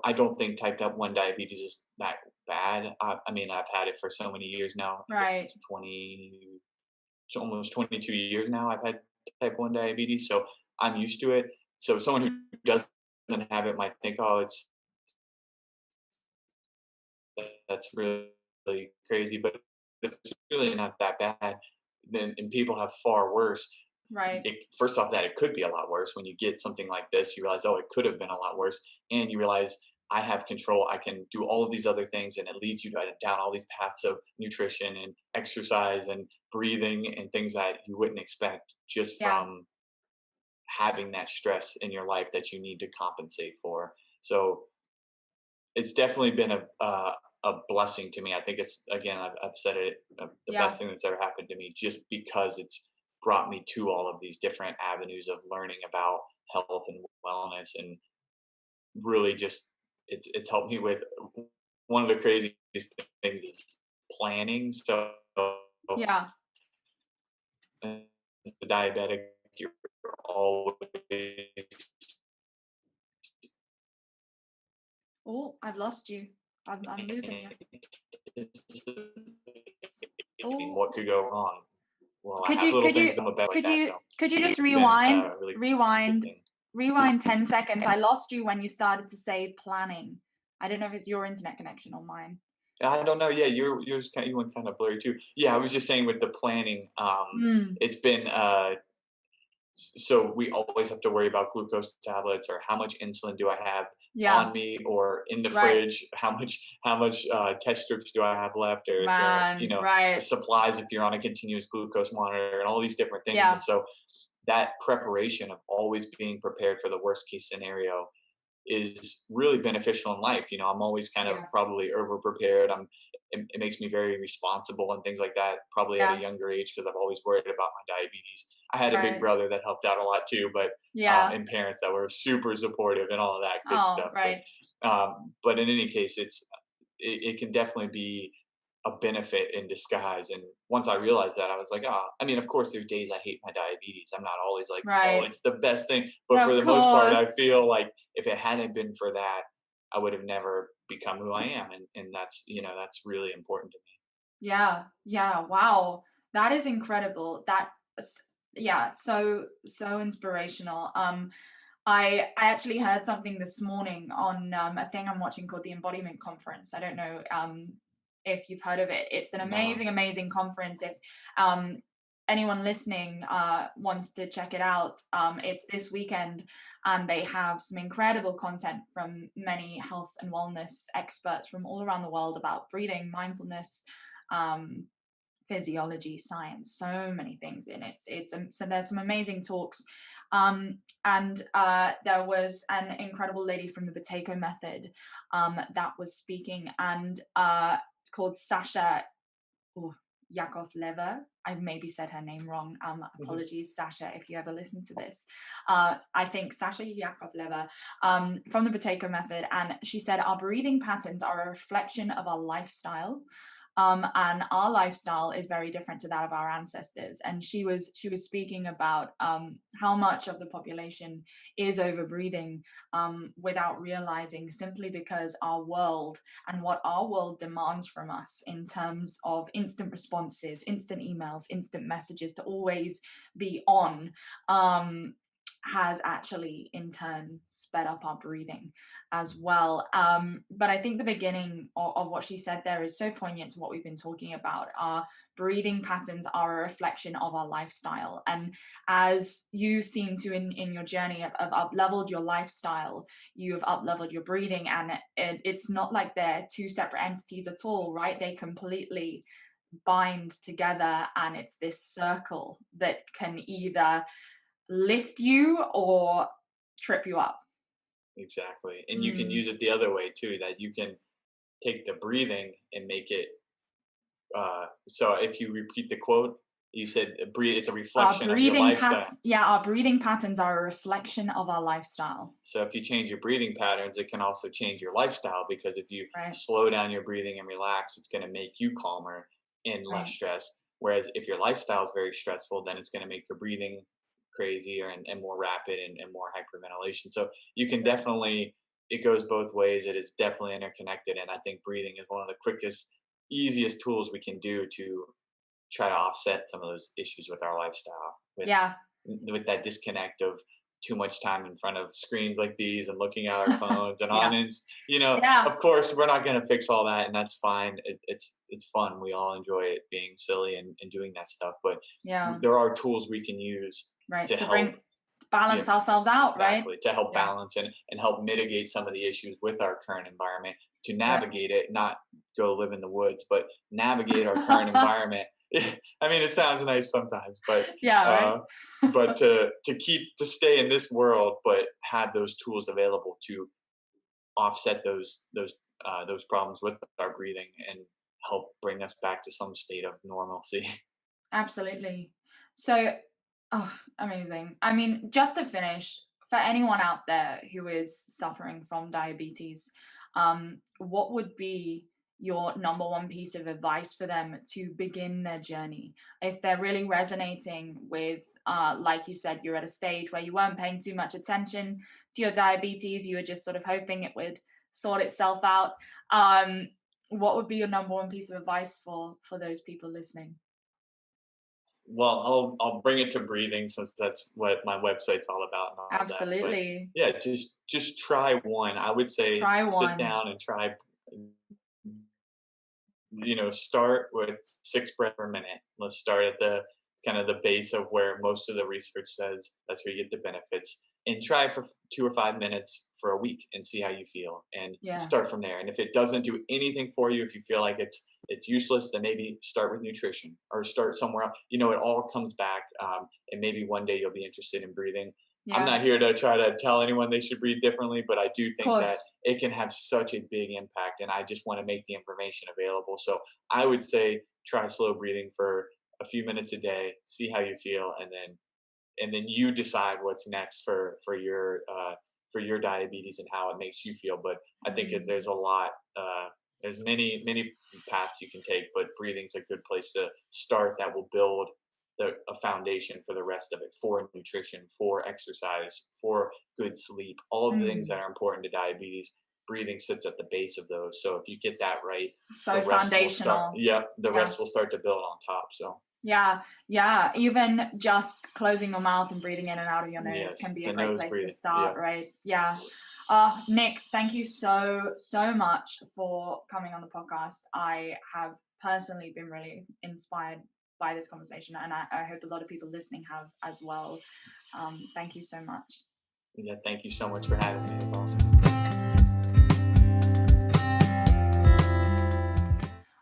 I don't think type 1 diabetes is that bad. I mean, I've had it for so many years now. I guess Right. it's it's almost 22 years now I've had type 1 diabetes. So I'm used to it. So someone who doesn't have it might think, oh, that's really crazy, but it's really not that bad. Then and people have far worse. Right. First off, that it could be a lot worse. When you get something like this, you realize, oh, it could have been a lot worse, and you realize I have control. I can do all of these other things, and it leads you down all these paths of nutrition and exercise and breathing and things that you wouldn't expect just Yeah. from having that stress in your life that you need to compensate for. So it's definitely been a blessing to me. I think it's, again, I've said it, the Yeah. best thing that's ever happened to me, just because it's brought me to all of these different avenues of learning about health and wellness, and really just it's helped me with one of the craziest things is planning. So Yeah. as a diabetic, you're always Oh, I've lost you. I'm losing you. Oh, what could go wrong. Well, I could have you little could you things I'm about like could that, you so could you just it's been rewind, a really good rewind, thing. rewind 10 seconds? I lost you when you started to say planning. I don't know if it's your internet connection or mine. I don't know. Yeah, you went kind of blurry too. Yeah, I was just saying with the planning, Mm, it's been so we always have to worry about glucose tablets, or how much insulin do I have yeah. on me or in the Right. fridge, how much test strips do I have left, or if Man. Right. supplies if you're on a continuous glucose monitor, and all these different things. Yeah. And so that preparation of always being prepared for the worst case scenario is really beneficial in life. I'm always kind of Yeah. probably over prepared. It makes me very responsible and things like that, probably at a Yeah. younger age, because I've always worried about my diabetes. I had a big Right. brother that helped out a lot too, but Yeah. and parents that were super supportive and all of that good Oh, stuff. right. But in any case, it can definitely be a benefit in disguise. And once I realized that, I was like, I mean, of course, there's days I hate my diabetes. I'm not always like, oh, Right. it's the best thing. But for Of the most part, I course. feel like if it hadn't been for that, I would have never become who I am. And that's, that's really important to me. Yeah. Yeah. Wow. That is incredible. Yeah, so inspirational. I actually heard something this morning on a thing I'm watching called the Embodiment Conference. I don't know if you've heard of it. It's an No. amazing conference. If um, anyone listening wants to check it out, it's this weekend, and they have some incredible content from many health and wellness experts from all around the world about breathing, mindfulness, um, physiology, science, so many things in it. So there's some amazing talks. And there was an incredible lady from the Potato Method that was speaking, and called Sasha, oh, Yakovleva. I maybe said her name wrong. Apologies, Sasha, if you ever listen to this. I think Sasha Yakovleva from the Potato Method, and she said our breathing patterns are a reflection of our lifestyle. And our lifestyle is very different to that of our ancestors. And she was speaking about how much of the population is over breathing without realizing, simply because our world and what our world demands from us in terms of instant responses, instant emails, instant messages, to always be on, has actually in turn sped up our breathing as well. But I think the beginning of what she said there is so poignant to what we've been talking about. Our breathing patterns are a reflection of our lifestyle. And as you seem to, in your journey, have up-leveled your lifestyle, you have up-leveled your breathing, and it's not like they're two separate entities at all, right? They completely bind together, and it's this circle that can either lift you or trip you up. Exactly. And you can Mm. use it the other way too, that you can take the breathing and make it, so if you repeat the quote, you said breathe, it's a reflection of your lifestyle. Our breathing patterns are a reflection of our lifestyle. So if you change your breathing patterns, it can also change your lifestyle, because if you Right, slow down your breathing and relax, it's going to make you calmer and less right, stressed. Whereas if your lifestyle is very stressful, then it's going to make your breathing crazier and more rapid and more hyperventilation. So you can right. definitely, it goes both ways. It is definitely interconnected. And I think breathing is one of the quickest, easiest tools we can do to try to offset some of those issues with our lifestyle, Yeah. with that disconnect of too much time in front of screens like these and looking at our phones and Yeah. Yeah. of course we're not going to fix all that, and that's fine. It's fun. We all enjoy it, being silly and doing that stuff, but Yeah. there are tools we can use Right. to To help. Yeah, balance ourselves out, right? exactly, to help Yeah. balance and help mitigate some of the issues with our current environment, to Right. navigate it, not go live in the woods, but navigate our current environment. I mean, it sounds nice sometimes, Yeah, right. uh, but to stay in this world, but have those tools available to offset those problems with our breathing and help bring us back to some state of normalcy. Absolutely. So, oh, amazing. I mean, just to finish, for anyone out there who is suffering from diabetes, what would be your number one piece of advice for them to begin their journey? If they're really resonating with, like you said, you're at a stage where you weren't paying too much attention to your diabetes, you were just sort of hoping it would sort itself out. Um, what would be your number one piece of advice for those people listening? Well, I'll bring it to breathing, since that's what my website's all about and all of that. But Absolutely. yeah, just try one. I would say Try sit one. down and try. Start with 6 breaths per minute. Let's start at the kind of the base of where most of the research says that's where you get the benefits. And try for 2 or 5 minutes for a week and see how you feel, and Yeah. start from there. And if it doesn't do anything for you, if you feel like it's useless, then maybe start with nutrition or start somewhere else. It all comes back, and maybe one day you'll be interested in breathing. I'm not here to try to tell anyone they should breathe differently, but I do think that Course. it can have such a big impact, and I just want to make the information available. So I would say try slow breathing for a few minutes a day, see how you feel, and then you decide what's next for your diabetes and how it makes you feel. But I think that there's a lot. There's many paths you can take, but breathing's a good place to start. That will build a foundation for the rest of it, for nutrition, for exercise, for good sleep, all of the things that are important to diabetes. Breathing sits at the base of those. So if you get that right, So the rest will start. foundational. Yep, the Yeah. rest will start to build on top. So Yeah. Even just closing your mouth and breathing in and out of your nose yes, can be the a great nose place breathing. to start, Yeah. right? Yeah. Nick, thank you so much for coming on the podcast. I have personally been really inspired by this conversation, and I hope a lot of people listening have as well. Thank you so much. Yeah, thank you so much for having me. It's awesome.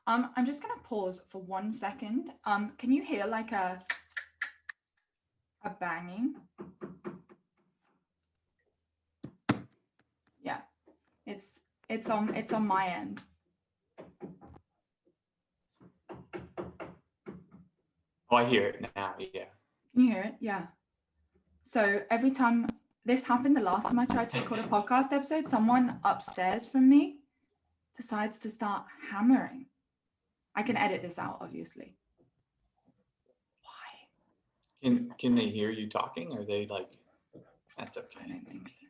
I'm just gonna pause for 1 second. Can you hear like a banging? Yeah, it's on my end. Oh, I hear it now. Yeah. Can you hear it? Yeah. So every time this happened, the last time I tried to record a podcast episode, someone upstairs from me decides to start hammering. I can edit this out, obviously. Why? Can they hear you talking? Or are they like, that's okay. I don't think so.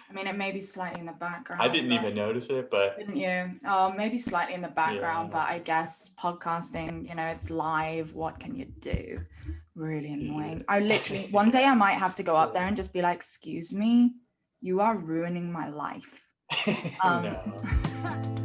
I mean, it may be slightly in the background. I didn't even notice it, but didn't you? Maybe slightly in the background, but I guess podcasting, it's live. What can you do? Really annoying. I literally, one day I might have to go up there and just be like, excuse me, you are ruining my life. no.